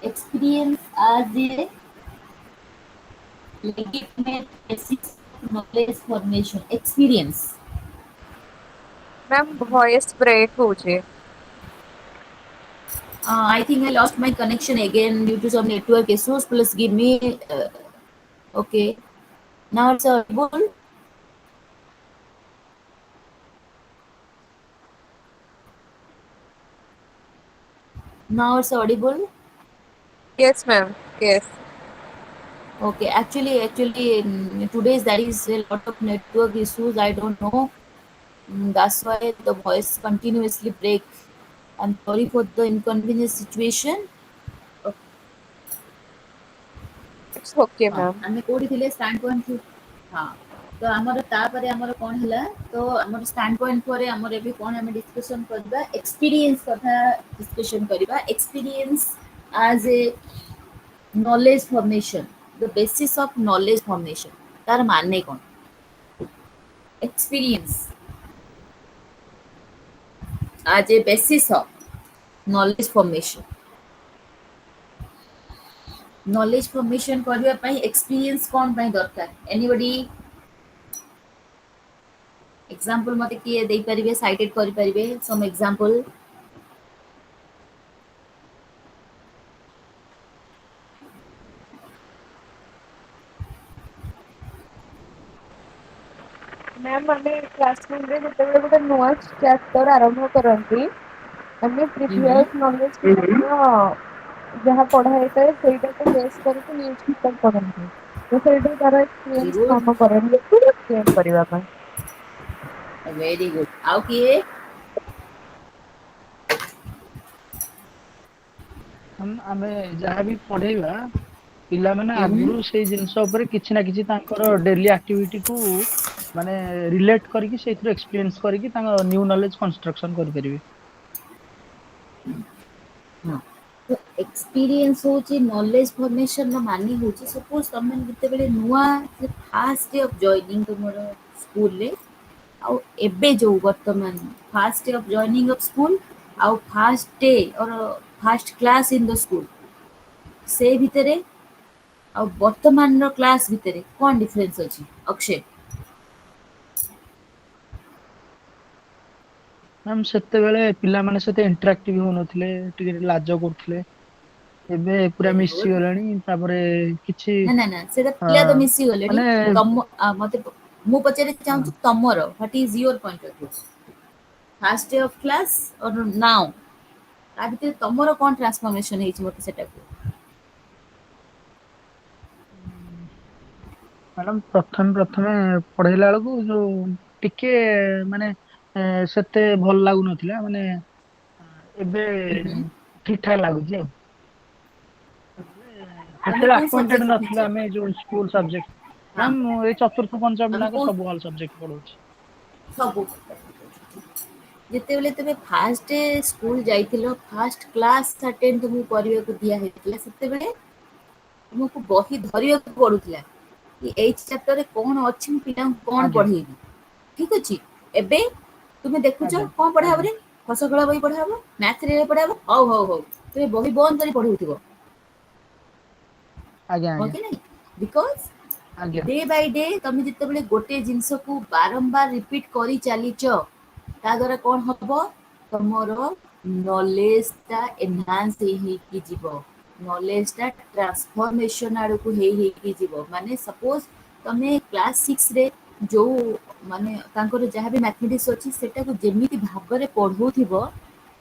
experience as a legitimate basis of knowledge formation, experience। Ma'am voice break ହଉଛି। I think I lost my connection again due to some network issues. Please give me. Okay, now it's audible. Now it's audible. Yes, ma'am. Yes. Okay, actually, today's there is a lot of network issues. I don't know. That's why the voice continuously break. I'm sorry for the inconvenience situation. It's okay, हाँ ma'am. ଆମେ କୋଉଠି ଥିଲେ stand point हाँ तो आमर तापर आमर कौन है तो आमर स्टैंड पॉइंट पर आमर एबे कौन हमें डिस्कशन करबा एक्सपीरियंस कथा डिस्कशन करबा experience as a knowledge formation the basis of knowledge formation तार माने कौन experience as a basis of knowledge formation knowledge formation करबा पई एक्सपीरियंस कौन पई दरकार एनीबॉडी एग्जांपल मते किए दे परिबे साइटेड करि परिबे सम एग्जांपल मैम हमें क्लासरूम रे जेतेबेले गोटे नुआ चैप्टर आरंभ करंती हमें प्रीवियस नॉलेज के जहाँ पढ़ा होता है ସେଇଟା को बेस करके न्यूज़ पेपर पढ़ंती तो ସେଇଟା तारा एक्सपीरियंस गुड काम करंती एक्सप्लेन करबा ପାଇଁ वेरी गुड आउ किए ଆମେ ଯାହା ବି ପଢେଇବା ପିଲାମାନେ ଆଗରୁ ସେଇ ଜିନିଷ ଉପରେ କିଛି ନା କିଛି ତାଙ୍କର ଡେଲି ଆକ୍ଟିଭିଟି କୁ ମାନେ ରିଲେଟ କରିକି ସେଇଥିରୁ ଏକ୍ସପିରିଏନ୍ସ କରିକି ତାଙ୍କ ନ୍ୟୁ ନଲେଜ କନଷ୍ଟ୍ରକ୍ସନ କରିପାରିବେ। हाँ तो एक्सपीरियंस होची नॉलेज फॉर्मेशन रो मानी होची सपोज तमे जते बेले नुआ फर्स्ट डे ऑफ जॉइनिंग तुमरो स्कूल ले आउ एबे जो वर्तमान first day of joining of school आउ फर्स्ट डे और first class in the school से भितरे आउ वर्तमान रो क्लास भितरे कोन डिफरेंस अछि अक्षय ମ୍ୟାମ୍ ସେତେବେଳେ ପିଲାମାନେ ସେତେ ଇଣ୍ଟରାକ୍ଟିଭ ହଉନଥିଲେ ଟିକେ ଲାଜ କରୁଥିଲେ ଏବେ ପୁରା वेरी ମିଶି गुड ଗଲେଣି ତାପରେ କିଛି ना ना ना सेटा ଅ, पिला तो मिसी गलेनी ମାନେ तम मते मु पचारे ହଁ, चाहूँ तमरो what is your point of view first day of class और नाउ ता भितर तमरो कोन ट्रांसफॉर्मेशन हेछि मते सेटा को ମ୍ୟାଡାମ ପ୍ରଥମେ ପ୍ରଥମେ ପଢେଇଲା ବେଳକୁ ଯୋଉ ଟିକେ ମାନେ ସେତେ ଭଲ ଲାଗୁନଥିଲା ମାନେ ଏବେ ଠିକ ଠାକ ଲାଗୁଛି ଆଉ तमे ସେତେବେଳେ कोन ଆକ୍ୱାଣ୍ଟେଡ सब्जेक्ट ନଥିଲା टीचर ଆମେ ଯୋଉ ସ୍କୁଲ ସବଜେକ୍ଟ हां ମ୍ୟାମ୍ ମୁଁ ଏଇ ଚତୁର୍ଥ ପଞ୍ଚମ तमे ପିଲାଙ୍କ को ସବୁ ଭଲ ସବଜେକ୍ଟ ପଢଉଛି। सब ଯେତେବେଳେ ତମେ ଫାଷ୍ଟ ସ୍କୁଲ ଯାଇଥିଲ ଫାଷ୍ଟ କ୍ଲାସ୍ ଆଟେଣ୍ଡ ତୁମକୁ କରିବାକୁ ଦିଆ ହେଇଥିଲା ସେତେବେଳେ ତୁମକୁ ବହି ଧରିବାକୁ ପଡୁଥିଲା କି ଏଇ ଚାପ୍ଟରରେ କଣ ଅଛି ମୁଁ ପିଲାଙ୍କୁ କଣ ଆଜ୍ଞା ପଢେଇବି ଠିକ ଅଛି ଏବେ ତୁମେ ଦେଖୁଛ ଆଜ୍ଞା କଣ ପଢା ଆଜ୍ଞା ହବରେ ହସଖେଳ ବହି ପଢା ହବ ମ୍ୟାଥ ରେ ପଢା ହବ ହଉ ହଉ ହଉ ତୁମେ ବହି ବନ୍ଦ କରି ପଢଉଥିବ ଆଜ୍ଞା ହଁ ଆଜ୍ଞା କି ନାଇଁ ବିକଜ ଆଜ୍ଞା डे बाय डे तमे जितेबेले गोटे जिंस को बारंबार रिपीट करी चलीच ता द्वारा कौन हम तुमर नॉलेज टा एनहांस की जीवो नॉलेज टा ट्रांसफॉर्मेशन आड़ को जीवो माने सपोज तमे क्लास 6 रे जो माने तांकर जहाँ भी मैथमेटिक्स अच्छी सेटा को जेमिति भाबरे पढ़ौथिबो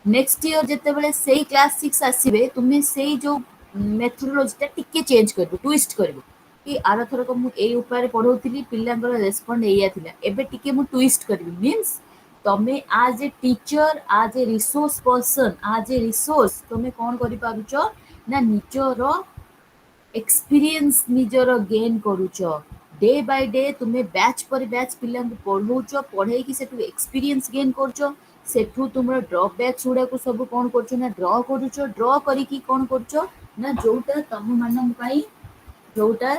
नेक्स्ट ईयर जितेबेले सेही क्लास 6 आसीबे तुमे सेही जो मेथोडोलॉजी टा टिके चेंज करबो ट्विस्ट करबो कि आर थरक मु एई उपाय पढ़ौଥିଲି ପିଲାଙ୍କର ରେସ୍ପଣ୍ଡ ଏଇଆ ଥିଲା ଏବେ ଟିକେ ମୁଁ ट्विस्ट କରିବି मीन्स तमे आज ए टीचर आज ए रिसोर्स पर्सन आज ए रिसोर्स तमे कौन करि पारुछ ना निजर एक्सपीरियंस निजर गेन करूछ डे बाय डे तुमे बैच पर बैच पिलांकु पढ़ौछ पढ़े कि सेटु एक्सपीरियंस गेन करूछ सेठू तुमर ड्रॉप बैक्स गुड़ा को सब कौन करूछ ना ड्रॉ करूछ ड्रॉ करिकी कौन करूछ ना जोटा तम मानन पाई जोटा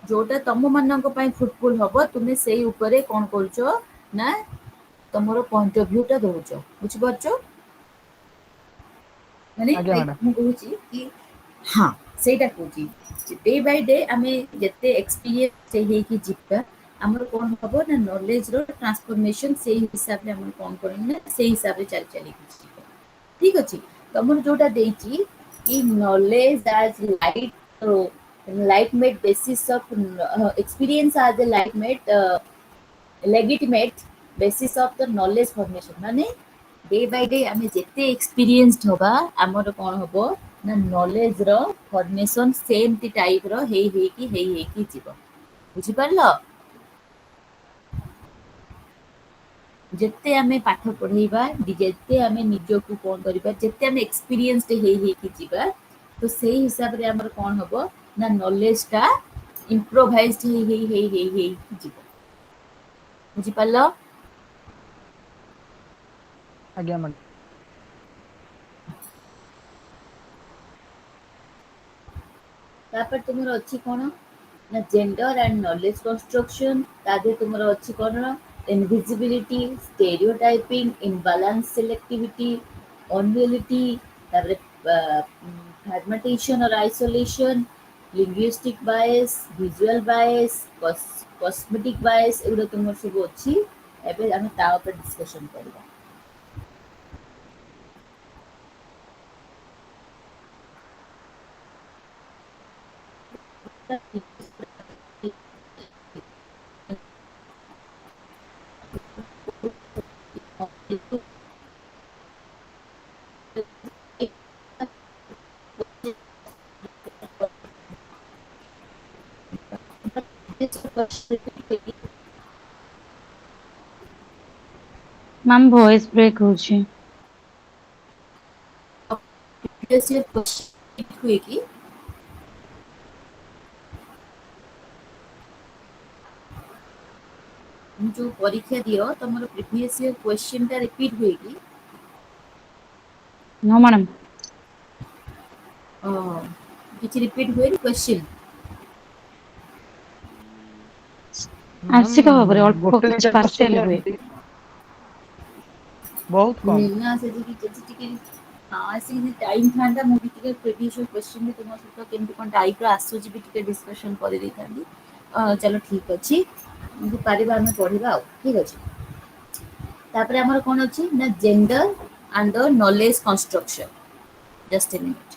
जोटा तम मानक पाई फ्रुटफुल हबो तुमे सेही ऊपरे कौन करूछ ना तमरो पॉइंट ऑफ व्यू टा दउछ बुझि परछो माने ଆଜ୍ଞା लाइक ମ୍ୟାଡାମ मु कहूची कि हाँ सेटा कहूची डे बाय डे आमे जते एक्सपीरियंस हे कि जिता हमर कोन हबो ना नॉलेज रो ट्रांसफॉर्मेशन सेही हिसाब रे हम कोन करन ना सेही हिसाब रे चल चली ठीक अछि तमर जोटा देइची कि knowledge as legitimate basis of experience as a legitimate legitimate basis of the knowledge formation माने डे बाय डे आमे जेते एक्सपीरियंस्ड होबा हमर कोन हबो ना नॉलेज रो फॉर्मेशन सेम टी टाइप रो हे की जीवो बुझि परलो जेते आमे पाठ पढैबा जेते आमे निजो को कोन करबा जेते आमे एक्सपीरियंस्ड हे की जीवा तो सेही हिसाब रे हमर कोन हबो ना नॉलेज टा इम्प्रोवाइज्ड हे की जीवो ବୁଝିପାରିଲ? ଆଜ୍ଞା ମ୍ୟାଡ଼ାମ। ତାପରେ ତୁମର ଅଛି କଣ ନା ଜେଣ୍ଡର ଆଣ୍ଡ ନଲେଜ କନଷ୍ଟ୍ରକ୍ସନ। ତା ଦେହରେ ତୁମର ଅଛି କଣ ଇନଭିଜିବିଲିଟି, ଷ୍ଟେରିଓଟାଇପିଂ, ଇମ୍ବାଲାନ୍ସ ସିଲେକ୍ଟିଭିଟି, ଅନରିୟଲିଟି, ତାପରେ fragmentation or isolation, linguistic bias, visual bias, cosmetic bias, ଏଗୁଡ଼ା ତୁମର ସବୁ ଅଛି। ଏବେ ଆମେ ତା ଉପରେ ଡିସ୍କସନ କରିବା। ମ୍ୟାମ୍ ଭଏସ୍ ବ୍ରେକ୍ ହଉଛି। ହୁଏ କି ଯୋଉ ପରୀକ୍ଷା ଦିଅ ତମର ପ୍ରିଭିୟସ୍ ଇୟର କ୍ୱେଶ୍ଚିନ୍ ଟା ରିପିଟ୍ ହୁଏ କି? No madam. କିଛି ରିପିଟ୍ ହୁଏନି କ୍ୱେଶ୍ଚିନ୍? ଆଂଶିକ ଭାବରେ ମ୍ୟାମ୍ ଅଳ୍ପ ଗୋଟେ ଦି ଚାରିଟା ପାର୍ସିଆଲ ହୁଏ। ଏମିତି ବହୁତ କମ୍। ନା ସେଠି ଟିକେ ଆସିକି ଟାଇମ୍ ଥାନ୍ତା ମୁଁ ବି ଟିକେ ପ୍ରିଭିୟସ୍ କ୍ୱେଶ୍ଚିନ୍ ତୁମ ସହିତ କେମିତି କ'ଣ ଟାଇପ୍ର ଆସୁଛି ବି ଟିକେ ଡିସ୍କସନ୍ କରିଦେଇଥାନ୍ତି। ଚାଲ ଠିକ୍ ଅଛି, ଯଦି ପାରିବା ଆମେ ପଢ଼ିବା ଆଉ ଠିକ୍ ଅଛି। ତାପରେ ଆମର କ'ଣ ଅଛି ନା gender and the knowledge construction. Just a minute.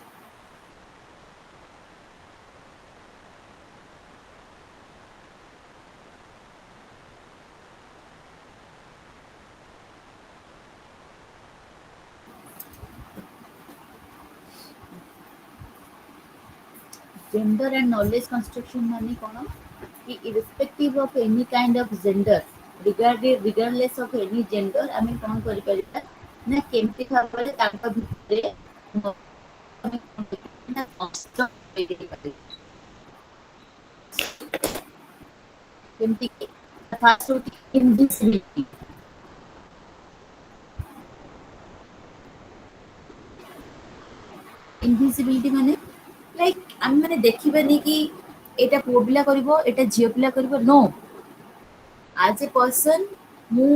Gender and knowledge construction ମାନେ କ'ଣ କି irrespective of any kind of gender, regardless of any gender, ଆମେ କ'ଣ କରିପାରିବା ନା କେମିତି ଭାବରେ ତାଙ୍କ ଭିତରେ ଆମେ କ'ଣ କରିପାରିବା ନା construct କରିପାରିବା। ଯେମିତିକି ଫାର୍ଷ୍ଟ ହେଉଛି invisibility। ଇନଭିଜିବିଲିଟି ମାନେ ଲାଇକ୍ ଆମେ ମାନେ ଦେଖିବାନି କି ଏଇଟା ପୁଅ ପିଲା କରିବ ଏଇଟା ଝିଅ ପିଲା କରିବ। ନୋ, ଆଜ୍ ଏ ପର୍ସନ୍ ମୁଁ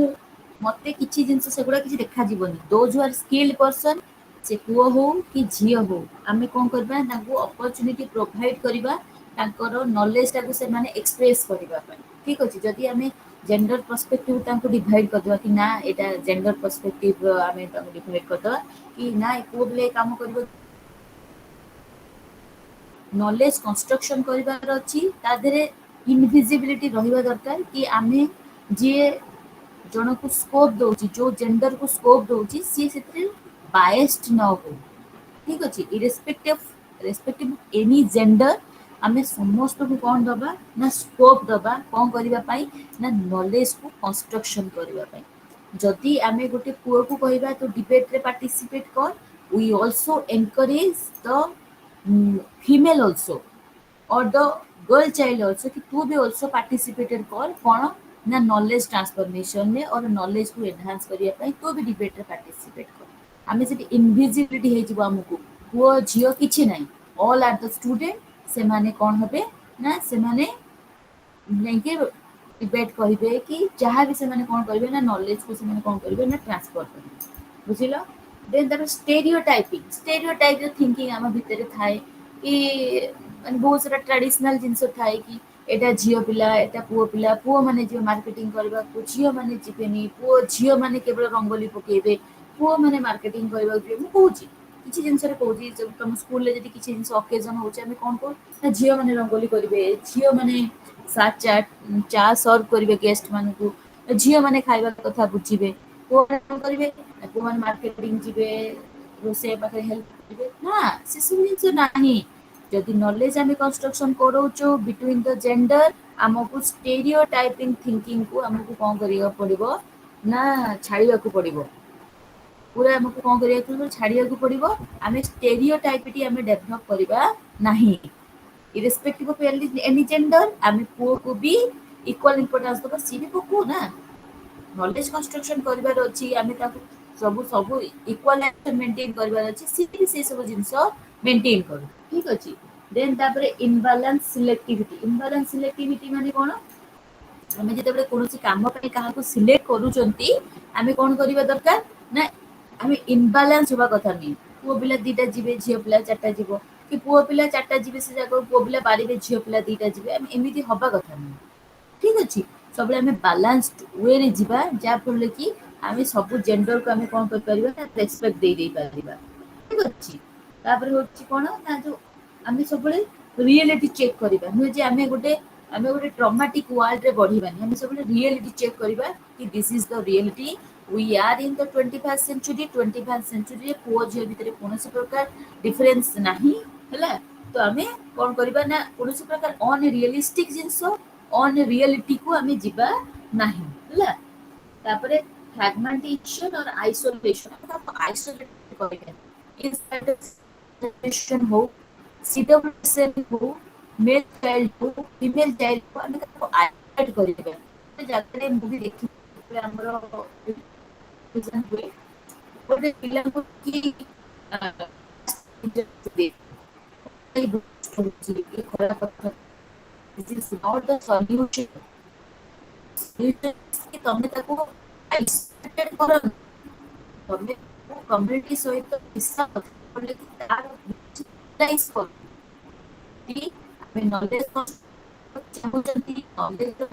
ମତେ କିଛି ଜିନିଷ ସେଗୁଡ଼ା କିଛି ଦେଖାଯିବନି। Those who are skilled person, ସେ ପୁଅ ହଉ କି ଝିଅ ହଉ, ଆମେ କ'ଣ କରିବା ତାଙ୍କୁ ଅପରଚ୍ୟୁନିଟି ପ୍ରୋଭାଇଡ୍ କରିବା ତାଙ୍କର ନଲେଜଟାକୁ ସେମାନେ ଏକ୍ସପ୍ରେସ୍ କରିବା ପାଇଁ। ଠିକ୍ ଅଛି, ଯଦି ଆମେ ଜେଣ୍ଡର ପର୍ସପେକ୍ଟିଭ ତାଙ୍କୁ ଡିଭାଇଡ୍ କରିଦେବା କି ନା ଏଇଟା ଜେଣ୍ଡର ପର୍ସପେକ୍ଟିଭ ଆମେ ତାଙ୍କୁ ଡିଭାଇଡ୍ କରିଦେବା କି ନା ଏ ପୁଅ ପିଲା ଏ କାମ କରିବ। ନଲେଜ କନଷ୍ଟ୍ରକ୍ସନ କରିବାର ଅଛି, ତା ଦେହରେ ଇନଭିଜିବିଲିଟି ରହିବା ଦରକାର କି ଆମେ ଯିଏ ଜଣକୁ ସ୍କୋପ୍ ଦଉଛି, ଯୋଉ ଜେଣ୍ଡରକୁ ସ୍କୋପ୍ ଦଉଛି ସିଏ ସେଥିରେ ବାଏସ୍ଡ ନ ହଉ। ଠିକ୍ ଅଛି, ରେସ୍ପେକ୍ଟିଭ ଏନି ଜେଣ୍ଡର ଆମେ ସମସ୍ତଙ୍କୁ କ'ଣ ଦବା ନା ସ୍କୋପ୍ ଦବା କ'ଣ କରିବା ପାଇଁ ନା ନଲେଜକୁ କନଷ୍ଟ୍ରକ୍ସନ କରିବା ପାଇଁ। ଯଦି ଆମେ ଗୋଟେ ପୁଅକୁ କହିବା ତୁ ଡିବେଟ୍ରେ ପାର୍ଟିସିପେଟ୍ କର, we also encourage the female also or the girl child also कि तू भी also participated कर କ'ଣ ନା ନଲେଜ ଟ୍ରାନ୍ସଫର୍ମେସନରେ और ନଲେଜକୁ ଏନହାନ୍ସ କରିବା ପାଇଁ ତୁ ବି ଡିବେଟ୍ରେ ପାର୍ଟିସିପେଟ୍ କର। ଆମେ ସେଠି ଇନଭିଜିବିଲିଟି ହେଇଯିବ, ଆମକୁ ପୁଅ ଝିଅ କିଛି ନାହିଁ, ଅଲ୍ ଆର୍ ଦ ଷ୍ଟୁଡେଣ୍ଟ। ସେମାନେ କ'ଣ ହେବେ ନା ସେମାନେ ଯାଇକି ଡିବେଟ୍ କହିବେ କି ଯାହା ବି ସେମାନେ କ'ଣ କରିବେ ନା ନଲେଜକୁ ସେମାନେ କ'ଣ କରିବେ ନା ଟ୍ରାନ୍ସଫର୍ କରିବେ। ବୁଝିଲ? ଦେନ୍ ତାର ଷ୍ଟେରିଓଟାଇପ୍ର ଥିଙ୍କିଂ ଆମ ଭିତରେ ଥାଏ କି ମାନେ ବହୁତ ସାରା ଟ୍ରାଡିସନାଲ ଜିନିଷ ଥାଏ କି ଏଇଟା ଝିଅ ପିଲା ଏଇଟା ପୁଅ ପିଲା, ପୁଅମାନେ ଯିବେ ମାର୍କେଟିଂ କରିବାକୁ, ଝିଅମାନେ ଯିବେନି, ଝିଅମାନେ କେବଳ ରଙ୍ଗୋଲି ପକେଇବେ, ପୁଅମାନେ ମାର୍କେଟିଂ କରିବାକୁ ଯିବେ। ମୁଁ କହୁଛି କିଛି ଜିନିଷରେ କହୁଛି, ତମ ସ୍କୁଲରେ ଯଦି କିଛି ଜିନିଷ ଅକେଜନ ହଉଛି ଆମେ କ'ଣ କହୁ ନା ଝିଅମାନେ ରଙ୍ଗୋଲି କରିବେ, ଝିଅମାନେ ଚା ସର୍ଭ କରିବେ ଗେଷ୍ଟ ମାନଙ୍କୁ, ଝିଅମାନେ ଖାଇବା କଥା ବୁଝିବେ। ପୁଅମାନେ କ'ଣ କରିବେ ନା ପୁଅମାନେ ମାର୍କେଟିଂ ଯିବେ, ରୋଷେଇ ପାଖରେ ହେଲ୍ପ କରିବେ। ନା ସେସବୁ ଜିନିଷ ନାହିଁ। ଯଦି ନଲେଜ ଆମେ କନଷ୍ଟ୍ରକ୍ସନ କରଉଛୁ ବିଟୱିନ୍ ଦ ଜେଣ୍ଡର, ଆମକୁ ଷ୍ଟେରିଓଟାଇପିଂ ଥିଙ୍କିଂକୁ ଆମକୁ କ'ଣ କରିବାକୁ ପଡ଼ିବ ନା ଛାଡ଼ିବାକୁ ପଡ଼ିବ। ପୁରା ଆମକୁ କ'ଣ କରିବାକୁ ପଡ଼ିବ ଛାଡ଼ିବାକୁ ପଡ଼ିବ। ଆମେ ଷ୍ଟେରିଓଟାଇପଟି ଆମେ ଡେଭଲପ୍ କରିବା ନାହିଁ। ଇରେସ୍ପେକ୍ଟିଭ ଅଫ୍ ଏନି ଜେଣ୍ଡର ଆମେ ପୁଅକୁ ବି ଇକ୍ୱାଲ ଇମ୍ପୋର୍ଟାନ୍ସ ଦେବା, ସିଏ ବି ପୁଅ ନା। नॉलेज कंस्ट्रक्शन करिवार अछि आमे ताको सब सब इक्वल मेंटेन करिवार अछि से सब जिंस मेंटेन करू ठीक अछि देन तापरे इनबैलेंस सिलेक्टिविटी माने कोन आमे जेतेबेले कोनोसी काम पे काहाको सिलेक्ट करूचंती आमे कोन करिवा दरकार ना आमे इनबैलेंस होबा कथा नहीं पुओ पिला दीटा जिवे झियो पिला चारटा जीवो कि पुओ पिला चारटा जिवे से जाको पुओ पिला पारिबे झियो पिला दीटा जिवे आमे एमिति होबा कथा नहीं ठीक अछि सबले आमे बैलेंस्ड वे रे जिबा जा फले कि आमे सब जेंडर को आमे कोन कर परिबा ना रेस्पेक्ट दे परिबा ठीक अछि तापर होछि कोन ना जो आमे सबले रियलिटी चेक करिबा नु जे आमे गोटे ट्रॉमेटिक वर्ल्ड रे बढ़िबानी आमे सबले रियलिटी चेक करिबा कि this is the reality we are in the 21st century पुओ झियो भितरे कोनोसी प्रकार डिफरेंस नाही हला तो आमे कोन करिबा ना कोनोसी प्रकार अनरियलिस्टिक जिंस ऑन रियलिटी को हमें जीवा नहीं हला तापरे फ्रैगमेंटेशन और आइसोलेशन आइसोलेट करिबे इंस्टाइलेशन हो सीडब्ल्यूएसएल हो मेल चाइल्ड हो फीमेल चाइल्ड को हमें ताको आइसोलेट करिबे जाते मूवी देखि हमरो प्रेजेंट हुए ओरे पिला को की this is not the solution कि तमे ताको आइसोलेटेड करो तमे कम्युनिटी सहित मिसा बोले कि तार यूटिलाइज करो कि हमें नॉलेज को चाहूचंती नॉलेज तो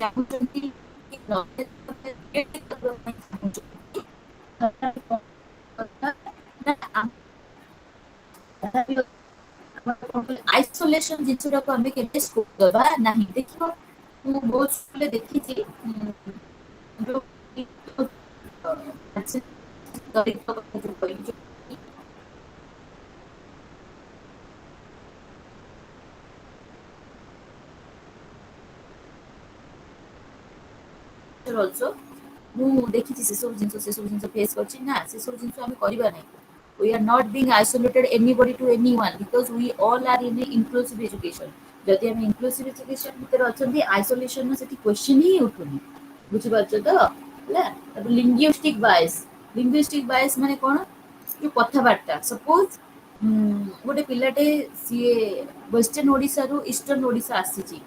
चाहूचंती कि नॉलेज को क्रिएट करबा ପାଇଁ चाहूचंती आइसोलेशन जितुरा को हमें केते स्कोप करबा नहीं देखियो ମୁଁ ବହୁତ ସ୍କୁଲରେ ଦେଖିଛି ଯୋଉ also ମୁଁ ଦେଖିଛି ସେ ସବୁ ଜିନିଷ ଫେସ୍ କରିଛି ନା ସେ ସବୁ ଜିନିଷ ଆମେ କରିବା ନାହିଁ we are not being isolated anybody to anyone because we all are in a inclusive education ଯଦି ଆମେ inclusive education ଭିତରେ ଅଛନ୍ତି isolation ର ସେଠି question ହିଁ ଉଠୁନି ବୁଝିପାରୁଛ ତ ହେଲା ତାପରେ linguistic bias ମାନେ କଣ ଯୋଉ କଥାବାର୍ତ୍ତା ସପୋଜ ଗୋଟେ ପିଲାଟେ ସିଏ ୱେଷ୍ଟର୍ଣ୍ଣ ଓଡିଶାରୁ ଇଷ୍ଟର୍ଣ୍ଣ ଓଡିଶା ଆସିଛି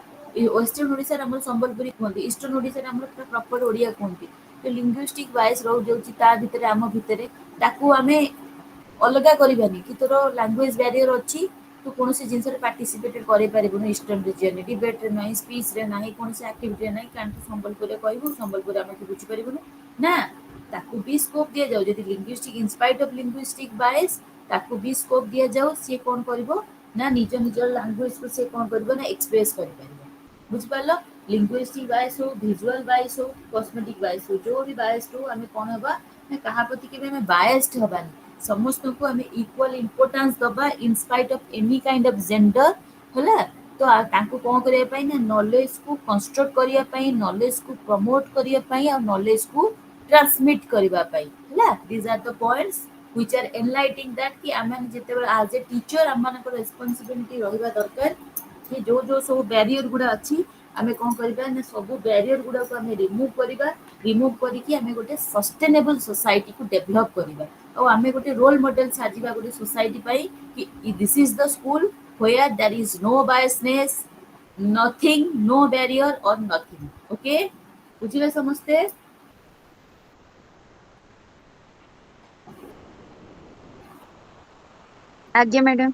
ୱେଷ୍ଟର୍ଣ୍ଣ ଓଡିଶାରେ ଆମର ସମ୍ବଲପୁରୀ କୁହନ୍ତି ଇଷ୍ଟର୍ଣ୍ଣ ଓଡିଶାରେ ଆମର ପୁରା ପ୍ରପର ଓଡିଆ କୁହନ୍ତି ତ linguistic bias ରହିଯାଉଛି ତା ଭିତରେ ଆମ ଭିତରେ ତାକୁ ଆମେ ଅଲଗା କରିବାନି କି ତୋର ଲାଙ୍ଗୁଏଜ ବ୍ୟାରିୟର ଅଛି ତୁ କୌଣସି ଜିନିଷରେ ପାର୍ଟିସିପେଟ କରିପାରିବୁନି ଇଷ୍ଟର୍ଣ୍ଣ ରିଜିୟନ ଡିବେଟରେ ନାହିଁ ସ୍ପିଚରେ ନାହିଁ କୌଣସି ଆକ୍ଟିଭିଟିରେ ନାହିଁ କାରଣ ତୁ ସମ୍ବଲପୁରରେ କହିବୁ ସମ୍ବଲପୁରରେ ଆମେ ବୁଝିପାରିବୁନି ନା ତାକୁ ବି ସ୍କୋପ ଦିଆଯାଉ ଯଦି ଲିଙ୍ଗୁଇଷ୍ଟିକ ଇନସ୍ପାଇଟ ଅଫ ଲିଙ୍ଗୁଇଷ୍ଟିକ ବାଏସ ତାକୁ ବି ସ୍କୋପ ଦିଆଯାଉ ସିଏ କଣ କରିବ ନା ନିଜ ଲାଙ୍ଗୁଏଜକୁ ସିଏ କଣ କରିବ ନା ଏକ୍ସପ୍ରେସ କରିପାରିବ ବୁଝିପାରିଲ लिंग्विस्टिक बायस हो विजुअल बायस हो कॉस्मेटिक बायस हो जो भी बायस हो हमें कौन हबा ना कहा प्रति के हमें बायस्ड हबानी समस्त को हमें इक्वल इंपोर्टेंस दबा इन spite of any kind of gender होला तो तांको कोन करिया पई ना नॉलेज को कंस्ट्रक्ट करिया पई नॉलेज को प्रमोट करिया पई और नॉलेज को ट्रांसमिट करिवा पई होला these are the points which are enlightening that कि आमन जेते एज ए टीचर आमन को रिस्पांसिबिलिटी रहिबा दरकार कि जो जो सब बैरियर गुडा अछि आमे कोन करबा ना सब बैरियर गुडा को आमे रिमूव करिकि आमे गोटे सस्टेनेबल सोसाइटी को डेवलप करिबा और आमे गोटे रोल मॉडल साजिबा गोटे सोसाइटी पई कि this is the school where there is no biasness nothing no barrier or nothing okay बुझिले समस्ते आज्ञा मैडम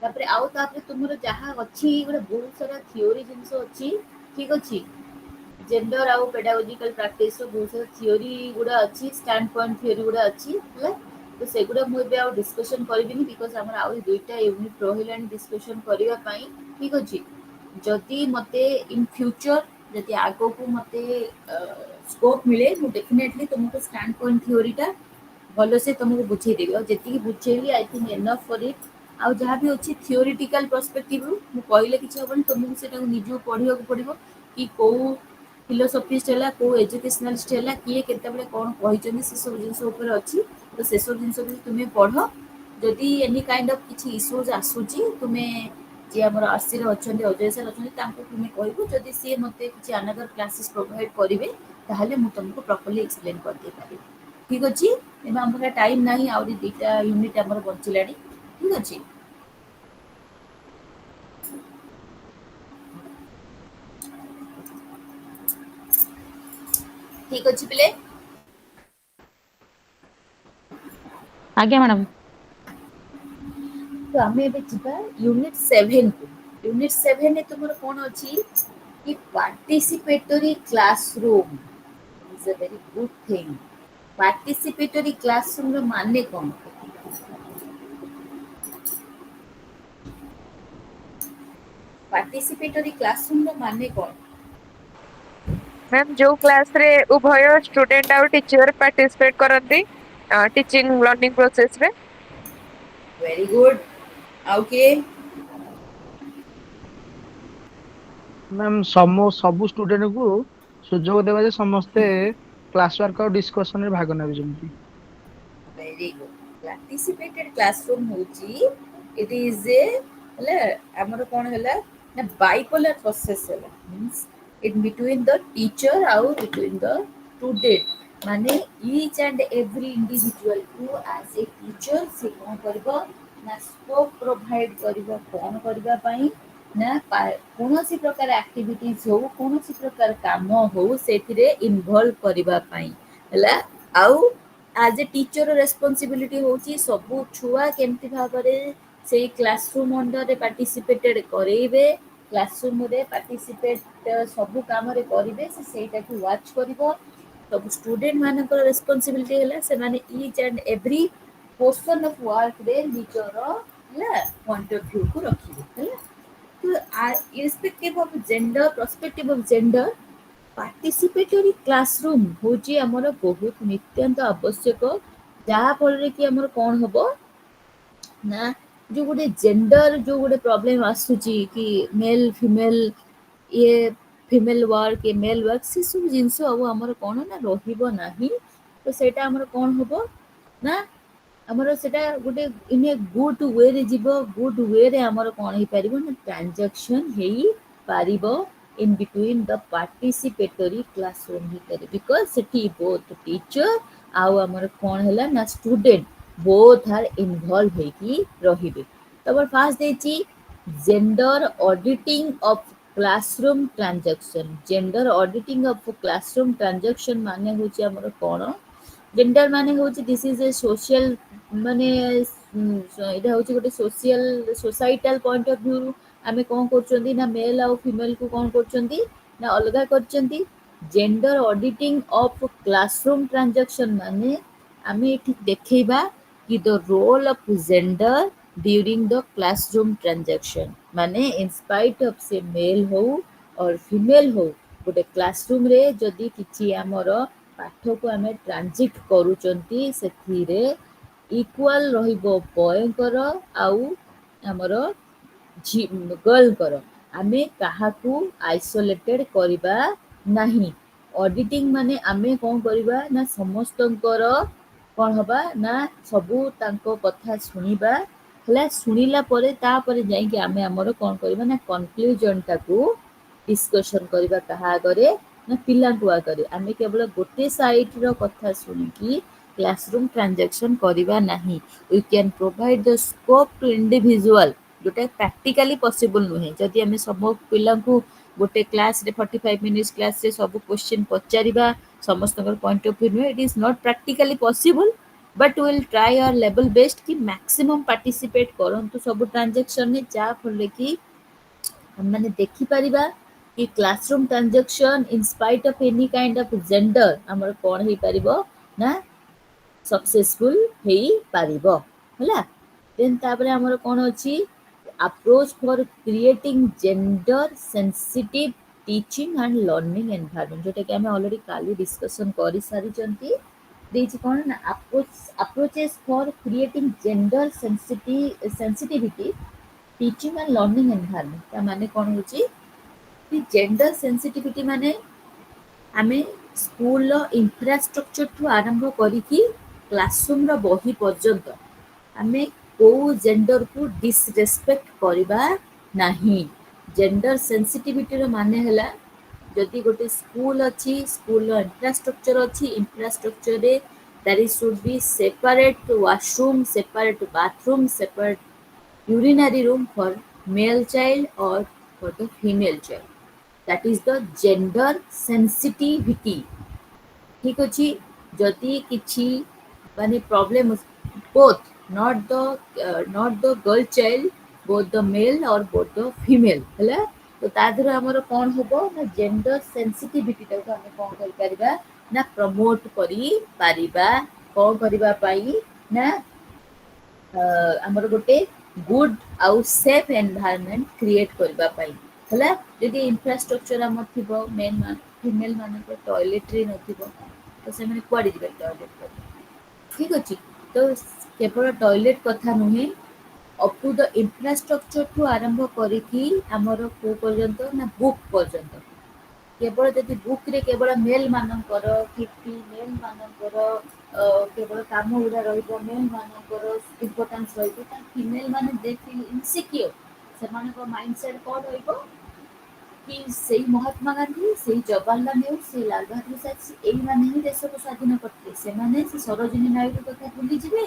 तापरे आउ तापरे तुमरो जहा अछि गोटे बहुत सारा थ्योरी जिंस अछि ठीक अछि जेंडर आउ पेडागोजिकल प्रैक्टिस रो बहुत सारा थ्योरी गुडा अछि स्टैंड पॉइंट थ्योरी गुडा अछि हला तो सेगुडा मु बे आउ डिस्कशन करबिनी बिकॉज़ हमर आउ दुईटा यूनिट रहिलानी डिस्कशन करिवा पई ठीक अछि जदि मते इन फ्यूचर जदि आगो को मते स्कोप मिले मु डेफिनेटली तुमको स्टैंड पॉइंट थ्योरीटा भलो से तुमको बुझे देबी और जेति बुझेली I think enough for it आ जहाँ भी अच्छी थियोरिटिकल पर्सपेक्टिव मु कहले किछि हबन तुमको सेटा निजु पढिया को पड़िबो कि को फिलोसॉफिस्ट हैला को एजुकेशनलिस्ट हैला किए केते बेले कोन कहिचनी से सब जिंस ऊपर अछि तो से सब जिंस भी तुमे पढो जदि एनी काइंड ऑफ किछि इश्यूज आसुची तुमे जी आमर आरसी अच्छा अजय सर अच्छा तुम्हें कहबू जदि सी मत किसी अनदर क्लासेस प्रोवाइड करेंगे ताहले मु तुमको प्रॉपर्ली एक्सप्लेन कर दे पारि ठीक अच्छे एवं आम टाइम ना आहरी दुईटा यूनिट आम बचिला ठीक अच्छे ठीक अच्छे पिले आज्ञा मैडम तो आम ए यूनिट 7 को यूनिट 7 तुम कौन अच्छी कि participatory classroom is a very good thing participatory classroom रो माने कौन पार्टिसिपेटरी क्लासरूम रो माने कौन मैम जो क्लास रे उभय स्टूडेंट और टीचर पार्टिसिपेट करती टीचिंग लर्निंग प्रोसेस रे वेरी गुड ओके मैम ସବୁ स्टूडेंट को सुजोग देवा जे समस्ते क्लास वर्क और डिस्कशन रे भाग नेबे जेमती वेरी गुड पार्टिसिपेटेड क्लासरूम होची इट इज ए हले हमर कोन हला ना बाइपोलर प्रोसेस हला means in between the teacher और बिटवीन द स्टूडेंट माने ईच एंड एवरी इंडिविजुअल को एज ए टीचर से कोन करबो ना स्कोप प्रोवाइड करबो कोन करबा पई ना कौन प्रकार एक्टिविटीज हो कौन प्रकार काम हो से इनवॉल्व करबा पई हला आउ एज ए टीचर रेस्पॉन्सिबिलिटी होची सबु छुआ केमती भाबरे से क्लासरूम अंडर रे पार्टिसिपेटेड करेबे क्लासरूम रे पार्टिसिपेट सबु काम रे करिवे से सेटा को वॉच करिवो सब स्टूडेंट मानकर रेस्पॉन्सिबिलिटी हला से माने each and every portion of work रे टीचर हला पॉइंट ऑफ व्यू को रखिबे हला तो irrespective of gender perspective of gender participatory classroom होची हमर बहुत नित्यंत आवश्यक जहाँ फल कि हमर कौन हम ना जो गोटे जेंडर जो गोटे प्रॉब्लम आसूची कि मेल फीमेल ये फीमेल वर्क ये मेल वर्क से सब जिनस अब हमर कौन ना रहिबो नाही तो सेटा हमर कौन हम ना हमर सेटा गोटे इन ए गुड वे रे जीवो गुड वे रे हमर कौन हे परिबो ना ट्रांजैक्शन हेई पारिबो in between the participatory classroom ଭିତରେ because ସେଠି both teacher ଆଉ ଆମର କଣ ହେଲା ନା student both are involved ହେଇକି ରହିବେ ତମର ଫାଷ୍ଟ ଦେଇଛି gender auditing of classroom transaction gender auditing of classroom transaction ମାନେ ହଉଛି ଆମର କଣ gender ମାନେ ହଉଛି this is a social ମାନେ ଏଇଟା ହଉଛି ଗୋଟେ social societal point of view आमे कौन करछंदी ना मेल और फीमेल को कौन करछंदी ना अलगा करछंदी gender auditing of classroom transaction माने आमे एठी देखैबा कि the role of gender during the classroom transaction माने इन स्पाइट ऑफ से मेल हो और फीमेल हो गोटे क्लासरूम रे जदी किछि हमर पाठ को आमे ट्रांजिट करूचंती सेथिरे इक्वल रहिबो बॉयकर आउ हमर गर्ल कर आमे काहाकू आइसोलेटेड करिबा नाही ऑडिटिंग माने आमे कोन करिबा ना समस्तंकर कोन हबा ना सबू तांको कथा सुनिबा हला सुनिला परे ता परे जाई कि आमे हमर कोन करिबा ना कंक्लूजन टाकू डिस्कशन करिबा काहा आगरे ना पिला को आगरे आमे केवल गोटे साइड रो कथा सुनि कि क्लासरूम ट्रांजैक्शन करिबा नाही we can provide the scope to individual जोटा प्रैक्टिकली पॉसिबल नुहे जदि आमे सब पिला को गोटे क्लास रे 45 मिनिट्स क्लास रे सब क्वेश्चन पचारिबा समस्त पॉइंट ऑफ व्यू नुहे it is not practically possible but will try our level best कि मैक्सिमम पार्टिसिपेट करंतु सब ट्रांजैक्शन ने जा फले कि हम माने देखि परिबा कि classroom transaction in spite of any kind of gender हमर कोन हे परिबो ना सक्सेसफुल हेई पारिबो हला देन तापरे हमर कोन अछि approach for creating gender sensitive teaching and learning environment जोटा कि हमें ऑलरेडी काली डिस्कशन करि सारी चंती देछि कोन ना approaches for creating gender sensitivity teaching and learning environment ता माने कोन होची कि जेंडर सेंसिटिविटी माने हमें स्कूल इंफ्रास्ट्रक्चर ठू आरंभ करी कि क्लासरूम बही पर्यंत हमें को जेंडर को डिसरेस्पेक्ट करबा ନାହିଁ। ଜେଣ୍ଡର ସେନ୍ସିଟିଭିଟିର ମାନେ ହେଲା ଯଦି ଗୋଟେ ସ୍କୁଲ ଅଛି, ସ୍କୁଲର ଇନଫ୍ରାଷ୍ଟ୍ରକ୍ଚର ଅଛି, ଇନଫ୍ରାଷ୍ଟ୍ରକ୍ଚରରେ there is should be separate washroom, separate bathroom, separate urinary room for male child or for the female child. That is the gender sensitivity. ଠିକ ଅଛି। ଯଦି କିଛି ମାନେ problem both not the girl child, both the male or both the female ହେଲା। ତ ତା ଦେହରେ ଆମର କ'ଣ ହବ ନା ଜେଣ୍ଡର ସେନ୍ସିଟିଭିଟିଟାକୁ ଆମେ କ'ଣ କରିପାରିବା ନା ପ୍ରମୋଟ କରିପାରିବା। କ'ଣ କରିବା ପାଇଁ ନା ଆମର ଗୋଟେ ଗୁଡ୍ ଆଉ ସେଫ୍ ଏନଭାୟରନମେଣ୍ଟ କ୍ରିଏଟ୍ କରିବା ପାଇଁ ହେଲା। ଯଦି ଇନଫ୍ରାଷ୍ଟ୍ରକ୍ଚର ଆମର ଥିବ, ଫିମେଲ ମାନଙ୍କ ଟଏଲେଟ୍ରି ନଥିବ ତ ସେମାନେ କୁଆଡ଼େ ଯିବେ ଟଏଲେଟ୍ କରି। ଠିକ ଅଛି। ତ କେବଳ ଟଏଲେଟ୍ କଥା ନୁହେଁ, ଅପ୍ ଟୁ ଦ ଇନଫ୍ରାଷ୍ଟ୍ରକ୍ଚରଠୁ ଆରମ୍ଭ କରିକି ଆମର କୋଉ ପର୍ଯ୍ୟନ୍ତ ନା ବୁକ୍ ପର୍ଯ୍ୟନ୍ତ। କେବଳ ଯଦି ବୁକ୍ରେ କେବଳ ମେଲ୍ ମାନଙ୍କର କି ଫିମେଲ୍ ମାନଙ୍କର କେବଳ କାମ ଗୁଡ଼ା ରହିବ, ମେଲ୍ ମାନଙ୍କର ଇମ୍ପୋର୍ଟାନ୍ସ ରହିବ, ତା ଫିମେଲ୍ ମାନେ ଦେ ଫିଲ୍ ଇନସିକ୍ୟୁର। ସେମାନଙ୍କ ମାଇଣ୍ଡ ସେଟ୍ କ'ଣ ରହିବ କି ସେଇ ମହାତ୍ମା ଗାନ୍ଧୀ, ସେଇ ଜବାହରଲାଲ ନେହେରୁ, ସେଇ ଲାଲ ବାହାଦୁର ଶାସ୍ତ୍ରୀ ଏଇମାନେ ହିଁ ଦେଶକୁ ସ୍ୱାଧୀନ କରିଥିଲେ। ସେମାନେ ସେ ସରୋଜିନୀ ନାଇଡୁ କଥା ଭୁଲିଯିବେ,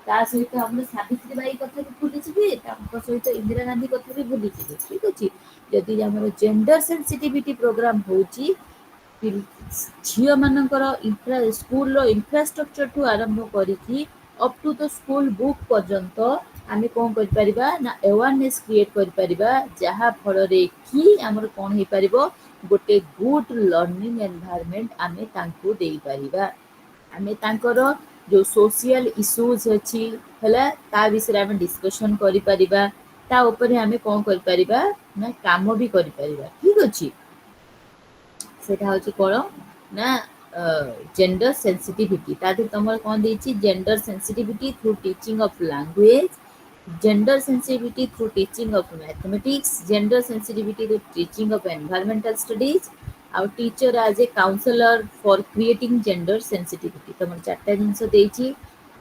ତା ସହିତ ଆମର ସାବିତ୍ରୀ ବାଇ କଥା ବି ଭୁଲିଯିବେ, ତାଙ୍କ ସହିତ ଇନ୍ଦିରା ଗାନ୍ଧୀ କଥା ବି ଭୁଲିଯିବେ। ଠିକ ଅଛି। ଯଦି ଆମର ଜେଣ୍ଡର ସେନ୍ସିଟିଭିଟି ପ୍ରୋଗ୍ରାମ ହେଉଛି, ଝିଅମାନଙ୍କର ସ୍କୁଲର ଇନଫ୍ରାଷ୍ଟ୍ରକ୍ଚରଠୁ ଆରମ୍ଭ କରିକି up to the school book ପର୍ଯ୍ୟନ୍ତ ଆମେ କ'ଣ କରିପାରିବା ନା ଆୱାରନେସ୍ କ୍ରିଏଟ୍ କରିପାରିବା, ଯାହା ଫଳରେ କି ଆମର କ'ଣ ହେଇପାରିବ ଗୋଟେ ଗୁଡ୍ ଲର୍ଣ୍ଣିଂ ଏନଭାୟରନମେଣ୍ଟ ଆମେ ତାଙ୍କୁ ଦେଇପାରିବା। ଆମେ ତାଙ୍କର ଯୋଉ ସୋସିଆଲ ଇସ୍ୟୁଜ ଅଛି ହେଲା ତା ବିଷୟରେ ଆମେ ଡିସ୍କସନ୍ କରିପାରିବା, ତା ଉପରେ ଆମେ କ'ଣ କରିପାରିବା ନା କାମ ବି କରିପାରିବା। ଠିକ ଅଛି। ସେଟା ହେଉଛି କ'ଣ ନା ଜେଣ୍ଡର ସେନ୍ସିଟିଭିଟି। ତା ଦେହରେ ତମର କ'ଣ ଦେଇଛି gender sensitivity through teaching of language, gender sensitivity through teaching of mathematics, gender sensitivity through teaching of environmental studies, ଆଉ teacher as a counselor for creating gender sensitivity। ତମର ଚାରିଟା ଜିନିଷ ଦେଇଛି।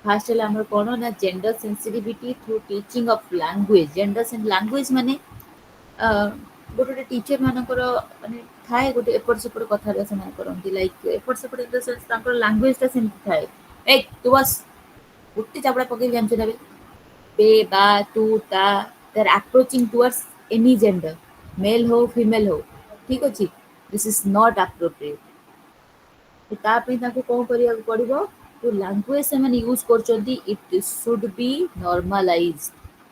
ଫାର୍ଷ୍ଟ ହେଲା ଆମର କ'ଣ ନା gender sensitivity through teaching of language। gender language ମାନେ ଗୋଟେ ଗୋଟେ ଟିଚର ମାନଙ୍କର ମାନେ ଥାଏ ଗୋଟେ ଏପଟ ସେପଟ କଥାବାର୍ତ୍ତା ସେମାନେ କରନ୍ତି, ଲାଇକ୍ ଏପଟ ସେପଟ ତାଙ୍କର ଲାଙ୍ଗୁଏଜଟା ସେମିତି ଥାଏ। ଏ ତୁ ବସ୍, ଗୋଟେ ଚାପଡ଼ା ପକେଇକି ଜାଣିଛୁ ନା be, ba, tu, ta, they're approaching towards any gender, male ho, female ho। ଠିକ ଅଛି। this is not appropriate। ତା ପାଇଁ ତାଙ୍କୁ କ'ଣ କରିବାକୁ ପଡ଼ିବ, ଯୋଉ ଲାଙ୍ଗୁଏଜ ସେମାନେ ୟୁଜ୍ କରୁଛନ୍ତି it should be normalize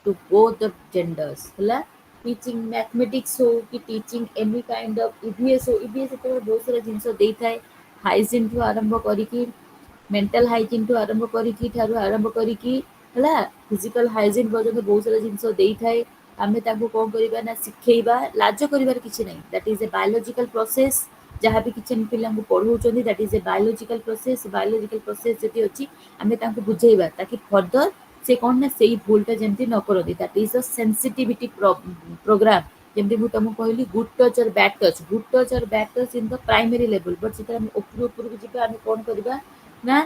to both the genders ହେଲା। ଟିଚିଂ ମ୍ୟାଥମେଟିକ୍ସ ହଉ କି teaching any kind of EVS ହଉ, ଇଭିଏସ୍ ଯେତେବେଳେ ବହୁତ ସାରା ଜିନିଷ ଦେଇଥାଏ, ହାଇଜିନ୍ଠୁ ଆରମ୍ଭ କରିକି ମେଣ୍ଟାଲ ହାଇଜିନ୍ଠୁ ଆରମ୍ଭ କରିକି ହେଲା ଫିଜିକାଲ ହାଇଜିନ୍ ପର୍ଯ୍ୟନ୍ତ ବହୁତ ସାରା ଜିନିଷ ଦେଇଥାଏ। ଆମେ ତାଙ୍କୁ କ'ଣ କରିବା ନା ଶିଖେଇବା, ଲାଜ କରିବାର କିଛି ନାହିଁ। That is a biological process. ଯାହା ବି କିଛି ଆମେ ପିଲାଙ୍କୁ ପଢ଼ଉଛନ୍ତି that is a biological process. Biological process ଯଦି ଅଛି ଆମେ ତାଙ୍କୁ ବୁଝେଇବା ତାକି ଫର୍ଦର ସେ କ'ଣ ନା ସେଇ ଭୁଲଟା ଯେମିତି ନ କରନ୍ତି। That is the sensitivity program. ଯେମିତି ମୁଁ ତମକୁ କହିଲି good touch or bad touch, good touch or bad touch in the primary level, but ଯେତେବେଳେ ଆମେ ଉପରକୁ ଯିବା ଆମେ କ'ଣ କରିବା ନା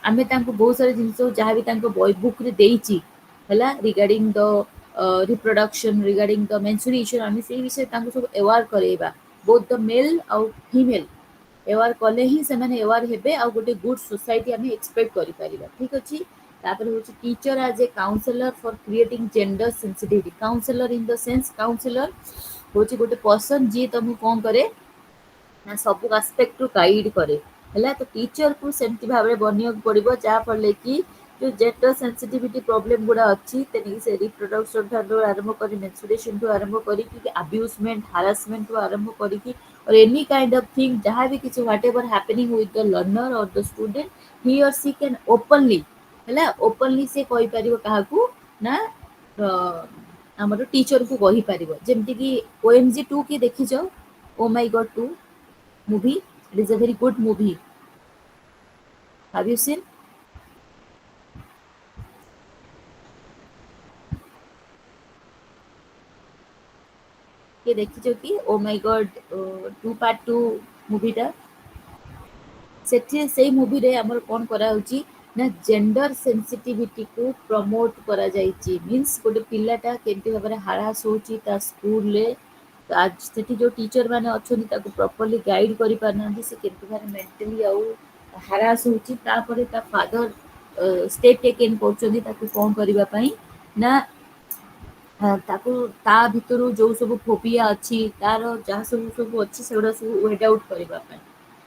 ଆମେ ତାଙ୍କୁ ବହୁତ ସାରା ଜିନିଷ ଯାହା ବି ତାଙ୍କ ବହି ବୁକ୍ରେ ଦେଇଛି ହେଲା ରିଗାର୍ଡିଂ ଦ ରିପ୍ରଡକ୍ସନ୍, ରିଗାର୍ଡିଂ ଦ ମେନ୍ସୁରେସନ୍, ଆମେ ସେଇ ବିଷୟରେ ତାଙ୍କୁ ସବୁ ଆୱାର କରେଇବା। ବୋଥ୍ ଦ ମେଲ୍ ଆଉ ଫିମେଲ୍ ଆୱାର କଲେ ହିଁ ସେମାନେ ଆୱାର ହେବେ ଆଉ ଗୋଟେ ଗୁଡ୍ ସୋସାଇଟି ଆମେ ଏକ୍ସପେକ୍ଟ କରିପାରିବା। ଠିକ ଅଛି। ତାପରେ ହେଉଛି teacher as a counsellor for creating gender sensitivity. Counsellor in the sense, counsellor ହେଉଛି ଗୋଟେ ପର୍ସନ୍ ଯିଏ ତମକୁ କ'ଣ କରେ ନା ସବୁ ଆସ୍ପେକ୍ଟରୁ ଗାଇଡ୍ କରେ ହେଲା। ତ ଟିଚରକୁ ସେମିତି ଭାବରେ ବନିବାକୁ ପଡ଼ିବ ଯାହାଫଳରେ କି ଯୋଉ ଜେଣ୍ଡର ସେନ୍ସିଟିଭିଟି ପ୍ରୋବ୍ଲେମ ଗୁଡ଼ା ଅଛି ତେଣିକି ସେ ରିପ୍ରଡକ୍ସନ୍ ଠାରୁ ଆରମ୍ଭ କରି ମେନ୍ସୁରେସନ୍ଠୁ ଆରମ୍ଭ କରିକି ଆବ୍ୟୁଜମେଣ୍ଟ ହାରାସମେଣ୍ଟଠୁ ଆରମ୍ଭ କରିକି or any kind of thing ଯାହା ବି କିଛି whatever happening with the learner or the student, he or she can openly ହେଲା ଓପନଲି ସେ କହିପାରିବ କାହାକୁ ନା ଆମର ଟିଚରକୁ କହିପାରିବ। ଯେମିତିକି OMG 2 କି ଦେଖିଛ, ଓ ମାଇ ଗଡ୍ 2 movie, it is a very good movie, have you seen? କିଏ ଦେଖିଛ କି ଓ ମାଇ ଗଡ୍ 2 part 2 ମୁଭିଟା? ସେଠି ସେଇ ମୁଭିରେ ଆମର କ'ଣ କରାହେଉଛି ना जेंडर सेंसिटिविटी को प्रमोट करा जाइछि मींस गोटे पिलाटा केमती भाबरे हारास होछि ता स्कूल ले आज सेठी जो टीचर माने अछोनी ताको प्रॉपर्ली गाइड करि पारनांती से केमती भाबरे मेंटली आउ हारास होछि तापरे ता फादर स्टेप टेकन करछोनी ताको कोन करिवा पई ना ताको ता भितरु जो सब फोबिया अछि तार जहा सब अछि सेगुडा सब वेट आउट करिवा पई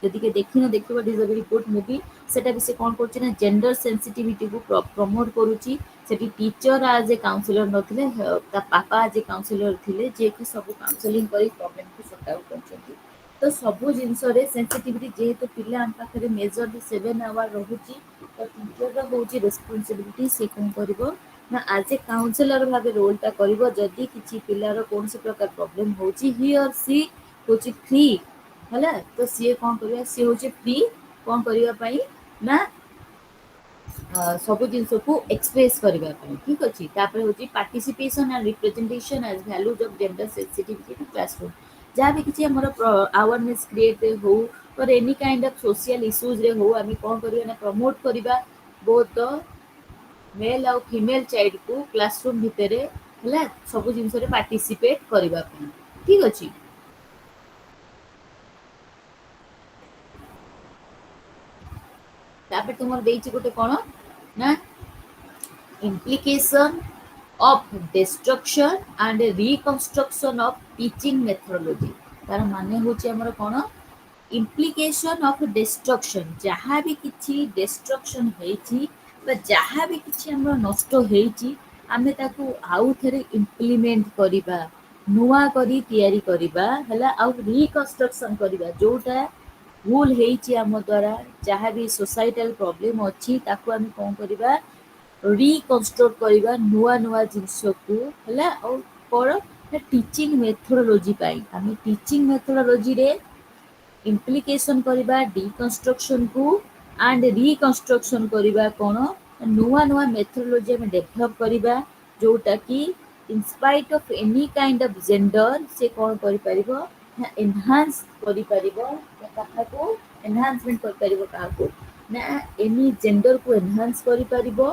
यदि के देखिन देखिबा is a very good movie सेटा भी से कोन करछि ना जेंडर सेंसिटिविटी को प्रमोट करूछि सेठी टीचर आज ए काउंसलर नथिले ता पापा आज ए काउंसलर थिले जे कि सब काउंसलिंग करी प्रॉब्लम को सॉर्ट आउट करछथि तो सब जिंस रे सेंसिटिविटी जेहेतु पिला हम पाखरे मेजर 7 आवर रहुछि तो टीचर रा होछि रिस्पांसिबिलिटी से कोन करबो ना आज ए काउंसलर भाबे रोलटा करबो जदि किछि पिलार कोनसे प्रकार प्रॉब्लम होछि ही और सी होछि फ्री हला तो सी कोन करबा सी होछि फ्री कोन करिवा पई ना सब जिंस को एक्सप्रेस करबा पई ठीक अछि तापर होछि participation and representation as values of gender sensitivity to classroom जहाँ भी किसी हमर अवेयरनेस क्रिएट हो और any kind of social issues रे हो आमी कोन करिवा ना प्रमोट करिवा बोथ द मेल और फीमेल चाइल्ड को क्लासरूम भितरे हला सब जिंस रे पार्टिसिपेट करिवा पई ठीक अछि तापर तुमर देछि गोटे कोन ना implication of destruction and reconstruction of teaching methodology तार माने होछि हमर कोन implication of destruction जहाँ भी किछि destruction हेछि बा जहाँ भी किछि हमर नष्ट हेछि आमे ताकू आउ थरे इम्प्लीमेंट करिबा नुआ करी तयारी करिबा हला आउ रिकंस्ट्रक्शन करिबा जोटा भूल हेछि हम द्वारा जहाँ भी सोसाइटल प्रॉब्लम अछि ताकू आमे कोन करिबा रिकंस्ट्रक्ट करिबा नुआ नुआ जिंस को हला और पर टीचिंग मेथोडोलॉजी पाई आमे टीचिंग मेथोडोलॉजी रे इम्प्लिकेशन करिबा डिकंस्ट्रक्शन को एंड रिकंस्ट्रक्शन करिबा कोन नुआ नुआ मेथोडोलॉजी में डेवलप करिबा जोटा कि इन spite of any kind of gender से कोन करि परिबो ना एनहांस करि परिबो कथा को एनहांसमेंट करि परिबो का को ना एनी जेंडर को एनहांस करि परिबो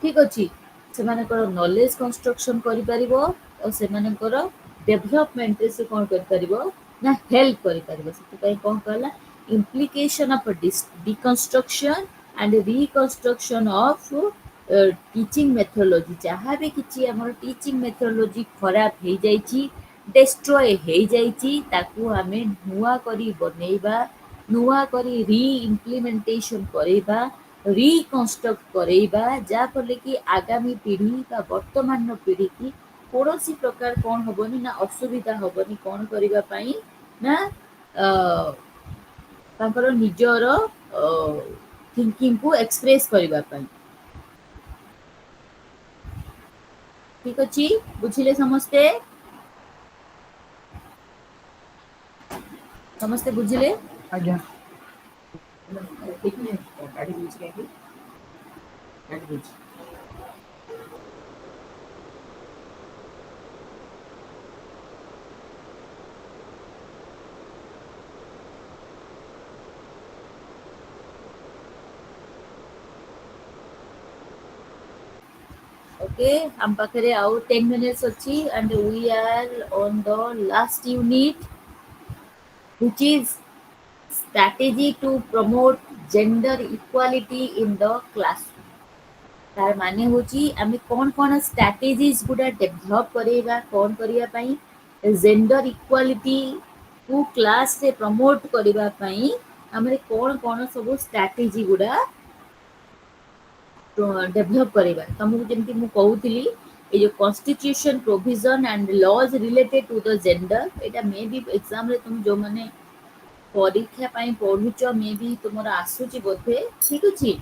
ठीक अछि सेमानकर नॉलेज कंस्ट्रक्शन करि परिबो और सेमानकर डेवलपमेंट से कोन करि परिबो ना हेल्प करि परिबो से पई कोन कहला implication of deconstruction and reconstruction of teaching methodology जहाँ भी किछि हमर टीचिंग मेथोडोलॉजी खराब हे जाइछि डिस्ट्रॉय हे जाइछि ताकू हमें नुआ करी बनेइबा नुआ करी री इम्प्लीमेंटेशन करेबा रिकंस्ट्रक्ट करेबा जा फले कि आगामी पीढ़ी बा वर्तमान पीढ़ी की कौनसी प्रकार कौन हबनी ना असुविधा हबनी कौन करिबा पई ना तांकर निजर थिंकिंग को एक्सप्रेस करिबा पई ठीक अछि बुझिले समस्ते समस्ते बुझिले आज्ञा एक मिनट गाड़ी बुझ गई गाड़ी बुझ okay हम पाखरे आउ 10 minutes अछि and we are on the last unit which is strategy to promote gender equality in the classroom तार माने होची आमे कोन कोन स्ट्रैटेजीज गुडा डेवलप करेबा कोन करिया पई जेंडर इक्वालिटी को क्लास से प्रमोट करिबा पई हमरे कोन कोन सब स्ट्रैटेजी गुडा डेवलप करेबा तुमको जेमति मु कहउतिली ए जो constitution provision and laws related to the gender एटा मे बी एग्जाम रे तुम जो माने परीक्षा पाई पढुच मे बी तुमरा आसुची बोथे ठीक अछि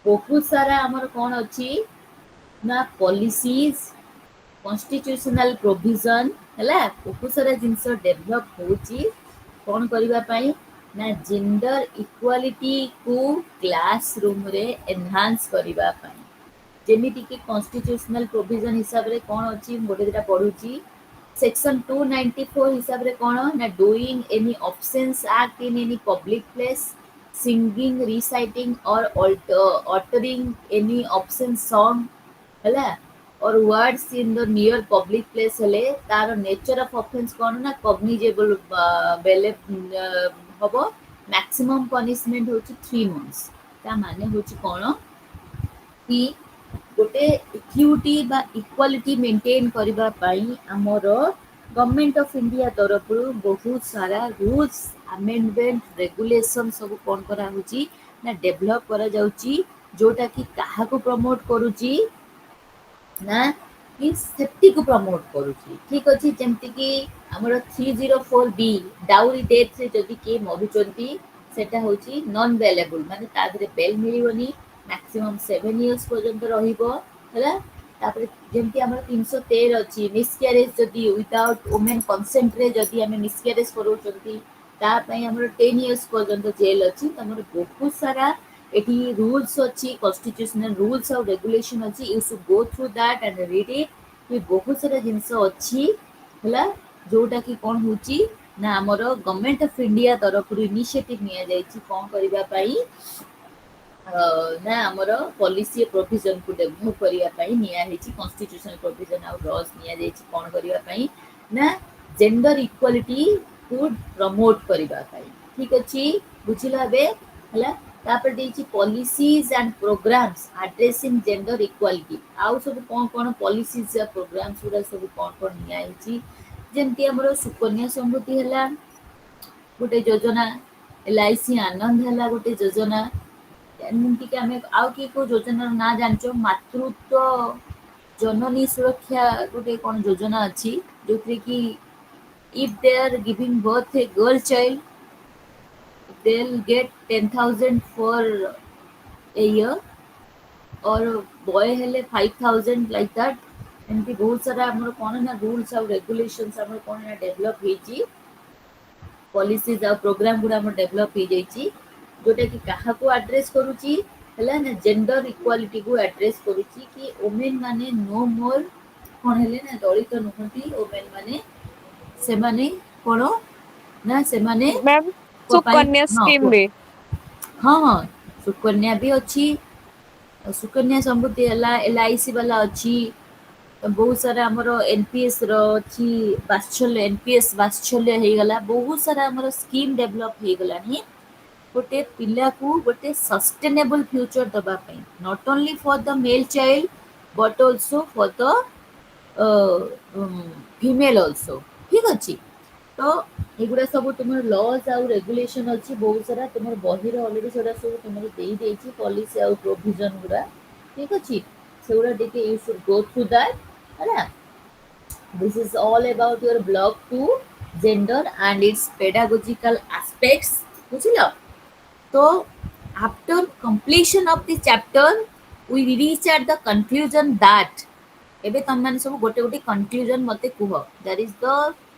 बहुत सारा हमर कोन अछि ना पॉलिसीज कॉन्स्टिट्यूशनल प्रोविजन हला बहुत सारा जिंस डेवलप होची कोन करिबा पाई ना जेंडर इक्वालिटी को क्लासरूम रे एनहांस करिबा पाई जेमिति कि कॉन्स्टिट्यूशनल प्रोविजन हिसाब रे कोन अछि मोटे जेटा पढुची सेक्शन 294 हिसाब रे कोन ना doing any absence act in any public place singing, reciting or altering any obscene song ହେଲା or words in the near public place ହେଲେ ତାର nature of offense କ'ଣ ନା cognizable ବେଲେ ହବ maximum punishment ହଉଛି 3 months। ତା ମାନେ ହଉଛି କ'ଣ କି ଗୋଟେ ଇକ୍ୟୁଟି ବା ଇକ୍ୱାଲିଟି ମେଣ୍ଟେନ୍ କରିବା ପାଇଁ ଆମର ଗଭର୍ଣ୍ଣମେଣ୍ଟ ଅଫ୍ ଇଣ୍ଡିଆ ତରଫରୁ ବହୁତ ସାରା ରୁଲ୍ସ ଆମେଣ୍ଡମେଣ୍ଟ ରେଗୁଲେସନ୍ ସବୁ କ'ଣ କରାହେଉଛି ନା ଡେଭଲପ୍ କରାଯାଉଛି ଯୋଉଟାକି କାହାକୁ ପ୍ରମୋଟ୍ କରୁଛି ନା କି ସେଫ୍ଟିକୁ ପ୍ରମୋଟ୍ କରୁଛି। ଠିକ୍ ଅଛି, ଯେମିତିକି ଆମର 304B ଡାଉରି ଡେଥ୍ରେ ଯଦି କିଏ ମରୁଛନ୍ତି ସେଟା ହେଉଛି ନନ୍ ବେଲେବୁଲ୍, ମାନେ ତା ଦେହରେ ବେଲ୍ ମିଳିବନି, ମ୍ୟାକ୍ସିମମ୍ 7 years ପର୍ଯ୍ୟନ୍ତ ରହିବ ହେଲା। ତାପରେ ଯେମିତି ଆମର 313 ଅଛି, ମିସକ୍ୟାରେଜ୍ ଯଦି ୱିଦାଉଟ୍ ଓମେନ୍ କନସେଣ୍ଟରେ ଯଦି ଆମେ ମିସକ୍ୟାରେଜ୍ କରାଉଛନ୍ତି ତା ପାଇଁ ଆମର 10 years ପର୍ଯ୍ୟନ୍ତ ଜେଲ୍ ଅଛି। ତମର ବହୁତ ସାରା ଏଠି ରୁଲ୍ସ ଅଛି, କନଷ୍ଟିଟ୍ୟୁସନାଲ ରୁଲ୍ସ ଆଉ ରେଗୁଲେସନ୍ ଅଛି। You should go through that and read it. ବି ବହୁତ ସାରା ଜିନିଷ ଅଛି ହେଲା, ଯୋଉଟାକି କ'ଣ ହେଉଛି ନା ଆମର ଗଭର୍ଣ୍ଣମେଣ୍ଟ ଅଫ୍ ଇଣ୍ଡିଆ ତରଫରୁ ଇନିସିଏଟିଭ୍ ନିଆଯାଇଛି କ'ଣ କରିବା ପାଇଁ ନା ଆମର ପଲିସି ପ୍ରୋଭିଜନକୁ ଡେଭଲପ୍ କରିବା ପାଇଁ ନିଆହେଇଛି। କନଷ୍ଟିଟ୍ୟୁସନାଲ ପ୍ରୋଭିଜନ ଆଉ ଲଜ୍ ନିଆଯାଇଛି କ'ଣ କରିବା ପାଇଁ ନା ଜେଣ୍ଡର ଇକ୍ୱାଲିଟିକୁ ପ୍ରମୋଟ୍ କରିବା ପାଇଁ। ଠିକ୍ ଅଛି, ବୁଝିଲ ଏବେ ହେଲା। ତାପରେ ଦେଇଛି ପଲିସିଜ୍ and programmes addressing gender equality. ଆଉ ସବୁ କ'ଣ କ'ଣ ପଲିସିଜ୍ ପ୍ରୋଗ୍ରାମ୍ସ ଗୁଡ଼ା ସବୁ କ'ଣ ନିଆହେଇଛି, ଯେମିତି ଆମର ସୁକନ୍ୟା ସମୃଦ୍ଧି ହେଲା ଗୋଟେ ଯୋଜନା, LIC ଆନନ୍ଦ ହେଲା ଗୋଟେ ଯୋଜନା, ଏମିତିକି ଆମେ ଆଉ କିଏ କେଉଁ ଯୋଜନାର ନାଁ ଜାଣିଛ, ମାତୃତ୍ୱ ଜନନୀ ସୁରକ୍ଷା ଗୋଟେ କ'ଣ ଯୋଜନା ଅଛି ଯୋଉଥିରେ କି if they are giving birth a girl child they'll get 10,000 for a year or boy ହେଲେ 5,000 like that। ଏମିତି ବହୁତ ସାରା ଆମର କ'ଣ ନା ରୁଲ୍ସ ଆଉ ରେଗୁଲେସନ୍ସ ଆମର କ'ଣ ନା ଡେଭଲପ୍ ହେଇଛି, ପଲିସିଜ୍ ଆଉ ପ୍ରୋଗ୍ରାମ୍ ଗୁଡ଼ା ଆମର ଡେଭଲପ୍ ହେଇଯାଇଛି ଯୋଉଟାକି କାହାକୁ ଆଡ୍ରେସ୍ କରୁଛି ହେଲା ନା ଜେଣ୍ଡର ଇକ୍ୱାଲିଟିକୁ ଆଡ୍ରେସ୍ କରୁଛି କି ଓମେନ୍ ମାନେ ନୋ ମୋର୍ କ'ଣ ହେଲେ ନା ଦଳିତ ନୁହନ୍ତି। ଓମେନ୍ ମାନେ ସେମାନେ କ'ଣ ନା ସେମାନେ ମ୍ୟାମ୍ ପାଇଁ ସୁକନ୍ୟା ସ୍କିମ୍ ବି ହଁ ହଁ ସୁକନ୍ୟା ବି ଅଛି, ସୁକନ୍ୟା ସମୃଦ୍ଧି ହେଲା, LIC ବାଲା ଅଛି, ବହୁତ ସାରା ଆମର NPS ର ଅଛି, ବାତ୍ସଲ୍ୟ NPS ବାତ୍ସଲ୍ୟ ହେଇଗଲା, ବହୁତ ସାରା ଆମର ସ୍କିମ୍ ଡେଭଲପ୍ ହେଇଗଲାଣି ଗୋଟେ ପିଲାକୁ ଗୋଟେ ସଷ୍ଟେନେବଲ୍ ଫ୍ୟୁଚର୍ ଦେବା ପାଇଁ, not only for the mail child but also for the female also. ଠିକ୍ ଅଛି, ତ ଏଗୁଡ଼ା ସବୁ ତୁମର ଲଜ୍ ଆଉ ରେଗୁଲେସନ୍ ଅଛି ବହୁତ ସାରା, ତୁମର ବହିରେ ଅଲରେଡ଼ି ସେଗୁଡ଼ା ସବୁ ତୁମର ଦେଇଦେଇଛି ପଲିସି ଆଉ ପ୍ରୋଭିଜନ୍ ଗୁଡ଼ା। ଠିକ୍ ଅଛି, ସେଗୁଡ଼ା ଟିକେ you should go through that ହେଲା। This is all about your block 2 gender and its pedagogical aspects, ବୁଝିଲ। तो after completion of the chapter we reach at the conclusion that ଏବେ ତମମାନେ ସବୁ ଗୋଟେ ଗୋଟେ କନକ୍ଲୁଜନ୍ ମୋତେ କୁହ। ଦ୍ୟାଟ୍ ଇଜ୍ ଦ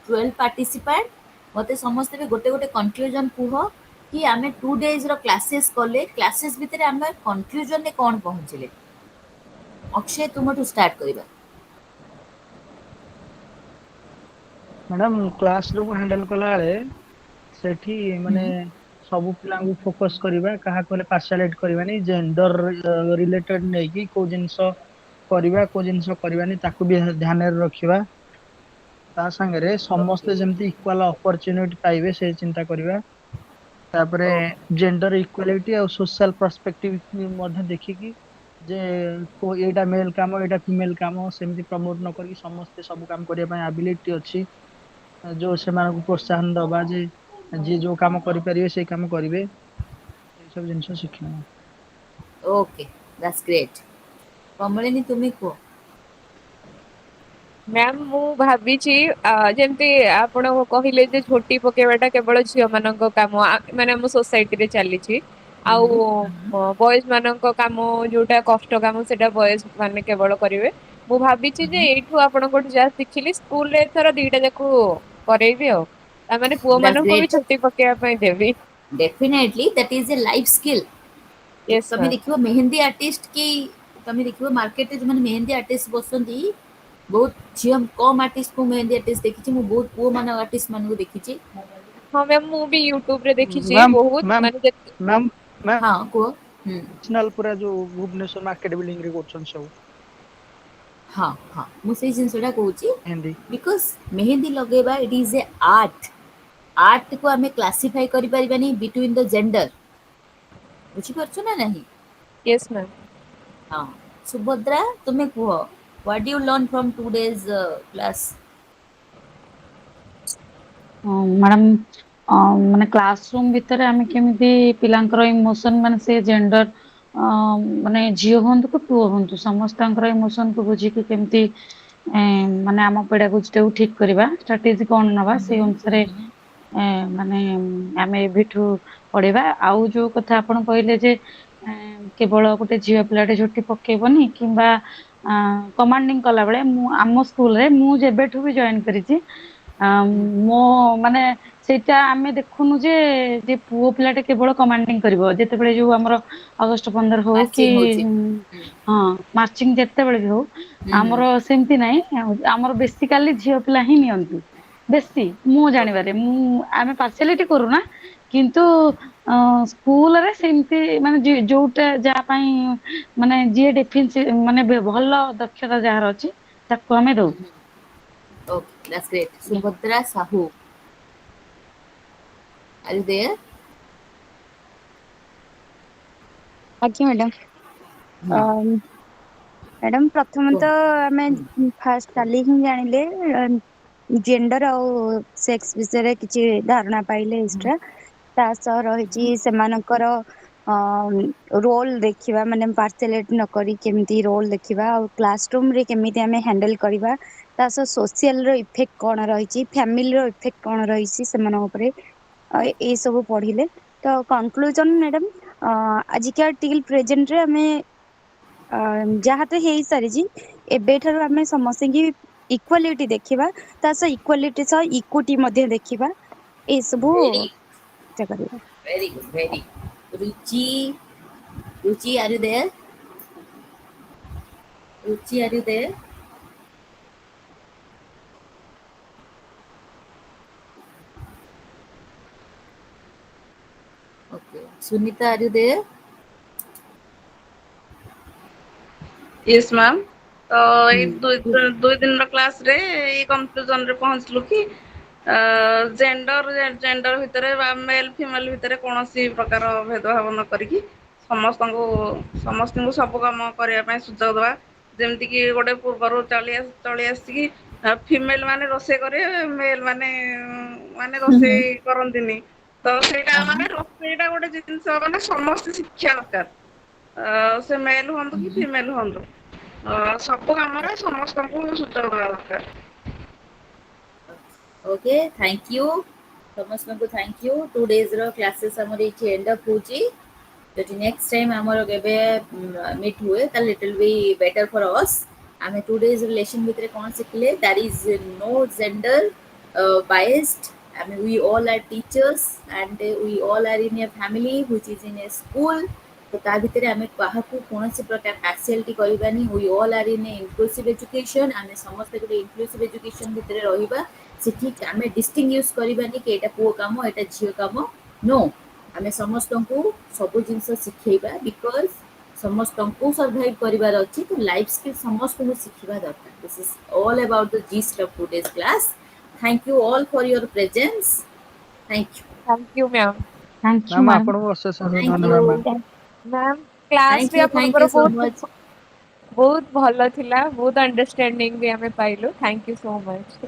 12 ପାର୍ଟିସିପାଣ୍ଟ, ମୋତେ ସମସ୍ତେ ବି ଗୋଟେ ଗୋଟେ କନକ୍ଲୁଜନ୍ କୁହ କି ଆମେ 2 daysର କ୍ଲାସେସ୍ କଲେ, କ୍ଲାସେସ୍ ଭିତରେ ଆମେ କନକ୍ଲୁଜନ୍ରେ କ'ଣ ପହଞ୍ଚିଲେ। ଅକ୍ଷୟ ତୁମଠୁ ଷ୍ଟାର୍ଟ କରିବା। ମ୍ୟାଡ଼ାମ କ୍ଲାସ ରୁମ୍ ହ୍ୟାଣ୍ଡେଲ କଲା ବେଳେ ସେଠି ମାନେ ସବୁ ପିଲାଙ୍କୁ ଫୋକସ୍ କରିବା, କାହାକୁ ହେଲେ ପାର୍ସିଆଲିଟି କରିବାନି, ଜେଣ୍ଡର ରିଲେଟେଡ୍ ନେଇକି କୋଉ ଜିନିଷ କରିବା କୋଉ ଜିନିଷ କରିବାନି ତାକୁ ବି ଧ୍ୟାନରେ ରଖିବା। ତା ସାଙ୍ଗରେ ସମସ୍ତେ ଯେମିତି ଇକ୍ୱାଲ ଅପରଚ୍ୟୁନିଟି ପାଇବେ ସେ ଚିନ୍ତା କରିବା। ତାପରେ ଜେଣ୍ଡର ଇକ୍ୱାଲିଟି ଆଉ ସୋସିଆଲ ପର୍ସପେକ୍ଟିଭ ମଧ୍ୟ ଦେଖିକି ଯେ ଏଇଟା ମେଲ୍ କାମ ଏଇଟା ଫିମେଲ୍ କାମ ସେମିତି ପ୍ରମୋଟ ନ କରିକି ସମସ୍ତେ ସବୁ କାମ କରିବା ପାଇଁ ଆବିଲିଟି ଅଛି, ଯୋଉ ସେମାନଙ୍କୁ ପ୍ରୋତ୍ସାହନ ଦବା ଯେ ଯିଏ ଯୋଉ କାମ କରିପାରିବେ ସେଇ କାମ କରିବେ, ଏଇ ସବୁ ଜିନିଷ ଶିଖିବା। Okay, that's great. କମଳିନୀ ତୁମେ କୁହ। ମ୍ୟାମ୍ ମୁଁ ଭାବିଛି ଯେମିତି ଆପଣ କହିଲେ ଯେ ଝୋଟି ପକେଇବାଟା କେବଳ ଝିଅ ମାନଙ୍କ କାମ, ମାନେ ଆମ ସୋସାଇଟିରେ ଚାଲିଛି, ଆଉ ବଏଜ ମାନଙ୍କ କାମ ଯୋଉଟା କଷ୍ଟ କାମ ସେଟା ବଏଜ ମାନେ କେବଳ କରିବେ। ମୁଁ ଭାବିଛି ଯେ ଏଇଠୁ ଆପଣଙ୍କଠୁ ଯାହା ଶିଖିଲି ସ୍କୁଲରେ ଏଥର 2ଟା ଯାକୁ କରେଇବି ଆଉ, ତାମାନେ ପୁଅ That's ମାନଙ୍କୁ ବି great. ଝୋଟି ପକେଇବା ପାଇଁ ଦେବି। Definitely that is a life skill. Yes ତମେ ମ୍ୟାମ୍। ଦେଖିବ ମେହେନ୍ଦୀ ଆର୍ଟିଷ୍ଟ କି ତମେ ଦେଖିବ ମାର୍କେଟରେ ଯେଉଁମାନେ ମେହେନ୍ଦୀ ଆର୍ଟିଷ୍ଟ ବସନ୍ତି, ବହୁତ ଝିଅ କମ୍ ଆର୍ଟିଷ୍ଟକୁ ମେହେନ୍ଦୀ ଆର୍ଟିଷ୍ଟ ଦେଖିଛି, ମୁଁ ବହୁତ ପୁଅ ମାନ ଆର୍ଟିଷ୍ଟ ମାନଙ୍କୁ ଦେଖିଛି हाँ मैम ମୁଁ ବି यूट्यूब ରେ ଦେଖିଛି मैम ବହୁତ मैम ମାନେ ଯେତେ मैम मैम ହଁ କୁହ। नेशनल पूरा जो भुवनेश्वर मार्केट बिल्डिंग रे करछन सब ହଁ ହଁ ମୁଁ ସେଇ ଜିନିଷଟା କହୁଛି हिंदी ବିକଜ ମେହେନ୍ଦି ଲଗେଇବା ଇଟ୍ ଇଜ୍ ଏ ଆର୍ଟ। ଆର୍ଟକୁ ଆମେ କ୍ଲାସିଫାଇ କରିପାରିବାନି ବିଟୱିନ୍ ଦ ଜେଣ୍ଡର। ବୁଝିପାରୁଛ ନା ନାହିଁ? yes ma'am ହଁ ସୁଭଦ୍ରା ତୁମେ କୁହ what do you learn from today's class? Madam ମାନେ କ୍ଲାସରୁମ୍ ଭିତରେ ଆମେ କେମିତି ପିଲାଙ୍କର ଇମୋସନ ମାନେ ସେ ଜେଣ୍ଡର ମାନେ ଝିଅ ହୁଅନ୍ତୁ କି ପୁଅ ହୁଅନ୍ତୁ ସମସ୍ତଙ୍କର ଇମୋସନକୁ ବୁଝିକି କେମିତି ମାନେ ଆମ ପେଡାଗୋଜିଟାକୁ ଠିକ କରିବା ଷ୍ଟ୍ରାଟେଜି କଣ ନବା ସେଇ ଅନୁସାରେ ମାନେ ଆମେ ଏବେଠୁ ପଢେଇବା। ଆଉ ଯୋଉ କଥା ଆପଣ କହିଲେ ଯେ କେବଳ ଗୋଟେ ଝିଅ ପିଲାଟେ ଝୋଟି ପକେଇବନି କିମ୍ବା କମାଣ୍ଡିଂ କଲା ବେଳେ ମୁଁ ଆମ ସ୍କୁଲରେ ମୁଁ ଯେବେଠୁ ବି ଜଏନ କରିଛି ମୋ ମାନେ ସେଇଟା ଆମେ ଦେଖୁନୁ ଯେ ପୁଅ ପିଲାଟେ କେବଳ କମାଣ୍ଡିଂ କରିବ ଯେତେବେଳେ ଯୋଉ ଆମର ଅଗଷ୍ଟ 15 ହଉ କି ମାର୍ଚିଂ ହଉଛି। ହଁ ମାର୍ଚିଂ ଯେତେବେଳେ ବି ହଉ ହୁଁ ହୁଁ ଆମର ସେମିତି ନାହିଁ ଆମର ବେସିକାଲି ଝିଅ ପିଲା ହିଁ ନିଅନ୍ତି ବେଶୀ। ମୁଁ ଜାଣିବାରେ ଆମେ ପାର୍ସିଆଲିଟି କରୁନା କିନ୍ତୁ ସ୍କୁଲରେ ସେମିତି ମାନେ ଯୋଉଟା ଯାହା ପାଇଁ ମାନେ ଯିଏ ଡେଫିସିଏନ୍ସି ମାନେ ଭଲ ଦକ୍ଷତା ଯାହାର ଅଛି ତାକୁ ଆମେ ଦଉ। Okay, that's great. Subhadra Sahu. Are you there? ଆଜ୍ଞା ମ୍ୟାଡାମ। ହଁ ମ୍ୟାଡାମ କୁହ। ପ୍ରଥମତଃ ଆମେ ଫାଷ୍ଟ କାଲି ହିଁ ଜାଣିଲେ ଜେଣ୍ଡର ଆଉ ସେକ୍ସ ବିଷୟରେ କିଛି ଧାରଣା ପାଇଲେ ଏକ୍ସଟ୍ରା। ତା ସହ ରହିଛି ସେମାନଙ୍କର ରୋଲ ଦେଖିବା ମାନେ ପାର୍ସିଆଲିଟି ନ କରି କେମିତି ରୋଲ ଦେଖିବା ଆଉ କ୍ଲାସରୁମ ରେ କେମିତି ଆମେ ହ୍ୟାଣ୍ଡେଲ କରିବା ତା ସହ ସୋସିଆଲ ର ଇଫେକ୍ଟ କଣ ରହିଛି ଫ୍ୟାମିଲିର ଇଫେକ୍ଟ କଣ ରହିଛି ସେମାନଙ୍କ ଉପରେ ଏଇ ସବୁ ପଢିଲେ। ତ କନକ୍ଲୁଜନ ମ୍ୟାଡାମ ଆଜିକା ଟିଲ୍ ପ୍ରେଜେଣ୍ଟରେ ଆମେ ଯାହା ତ ହେଇସାରିଛି ଏବେଠାରୁ ଆମେ ସମସ୍ତଙ୍କୁ ଇକ୍ୱାଲିଟି ଦେଖିବା ତା ସହ ଇକ୍ୱାଲିଟି ସହ ଇକ୍ୱିଟି ମଧ୍ୟ ଦେଖିବା ଏସବୁ Very, କରିବା। very good, very good. Ruchi, are you there? Ruchi, are you there? Okay. Sunita, are you there? Yes ma'am. तो ଏଇ Hmm. ଦୁଇ ଦିନର କ୍ଲାସରେ ଏଇ କନକ୍ଲୁଜନରେ ପହଞ୍ଚିଲୁ କି ଜେଣ୍ଡର ଭିତରେ ବା ମେଲ୍ ଫିମେଲ୍ ଭିତରେ କୌଣସି ପ୍ରକାର ଭେଦଭାବ ନ କରିକି ସମସ୍ତଙ୍କୁ ସବୁ କାମ କରିବା ପାଇଁ ସୁଯୋଗ ଦେବା। ଯେମିତିକି ଗୋଟେ ପୂର୍ବରୁ ଚଳି ଆସିକି ଫିମେଲ ମାନେ ରୋଷେଇ କରିବେ ମେଲ୍ ମାନେ ରୋଷେଇ କରନ୍ତିନି। ତ ସେଇଟା ମାନେ ରୋଷେଇଟା ଗୋଟେ ଜିନିଷ ମାନେ ସମସ୍ତେ ଶିକ୍ଷା ଦରକାର। ସେ ମେଲ୍ ହୁଅନ୍ତୁ କି ଫିମେଲ ହୁଅନ୍ତୁ ସବୁ କାମରେ ସମସ୍ତଙ୍କୁ ସୁଯୋଗ ଦେବା ଦରକାର। ଓକେ ଥ୍ୟାଙ୍କ ୟୁ ସମସ୍ତଙ୍କୁ ଥ୍ୟାଙ୍କ ୟୁ 2 days କ୍ଲାसेସ୍ ଆମର ଏଇଠି ଏଣ୍ଡ ଅପ୍ ହେଉଛି। ଯଦି ନେକ୍ସଟ ଟାଇମ୍ ଆମର କେବେ ମିଟ୍ ହୁଏ ତାହେଲେ it will be better for us. ଆମେ 2 days ରିଲେସନ୍ ଭିତରେ କ'ଣ ଶିଖିଲେ that is no gender biased. I mean, we all are teachers and we all are in a family which is in a school. तो ता भितर आमे काहाकू कोनोसी प्रकार पार्शियलिटी करबानी। We all are in inclusive education. आमे समस्त गोटे इनक्लूसिव एजुकेशन भितर रहिबा सेठी आमे डिस्टिंग्विश करबानी कि एटा पुओ काम एटा झियो काम नो। आमे समस्तंकू सब जिंस शिखेबा बिकॉज समस्तंकू सर्वाइव करिवार अछि। तो लाइफ स्किल समस्तंकू शिखिबा दरकार। This is all about the yeast of today's class. Thank you all for your presence. Thank you. Thank you ma'am. Thank you ma'am madam. आपको अशेष अशेष थैंक यू। धन्यवाद ma'am. Ma'am class thank भी you आपनकर सो बहुत much. बहुत भलो थिला बहुत अंडरस्टैंडिंग भी हमें पाइलु। Thank you so much.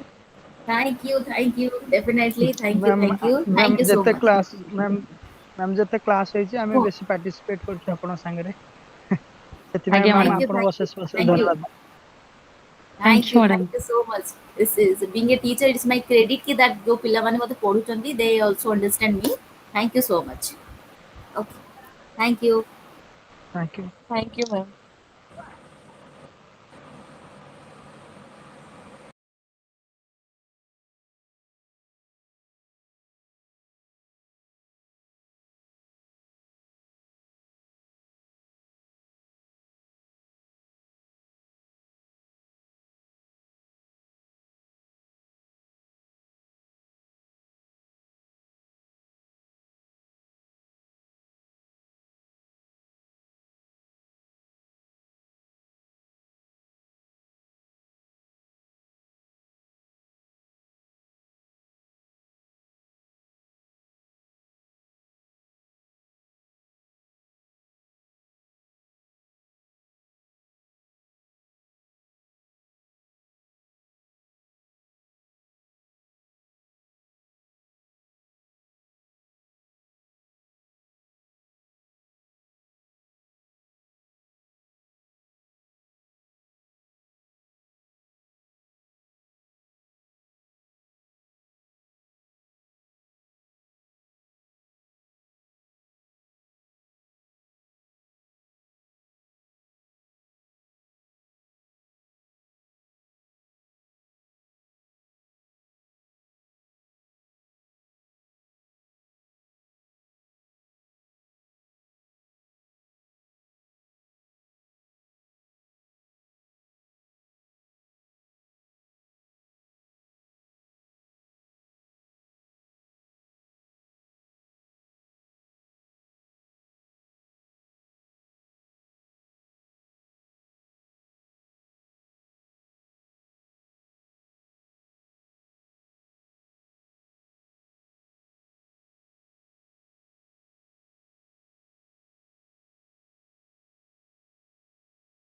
Thank you, thank you. Definitely, thank you, ma'am thank you. Ma'am Thank you so जते much. क्लास मैम जते क्लास होइछि आमे Oh, बेसी पार्टिसिपेट करछु आपण संगे ସେଥିପାଇଁ ଆଜ୍ଞା ମ୍ୟାମ୍ ମ୍ୟାଡ଼ାମ। thank you, ଆପଣଙ୍କୁ thank you, ଅଶେଷ ଅଶେଷ thank you, ଧନ୍ୟବାଦ। Thank you madam. thank you so much. This is being a teacher. It's my credit ki that जो पिलामाने मते पढुचंदी they also understand me. Thank you so much. Okay, thank you. Thank you. Thank you ma'am.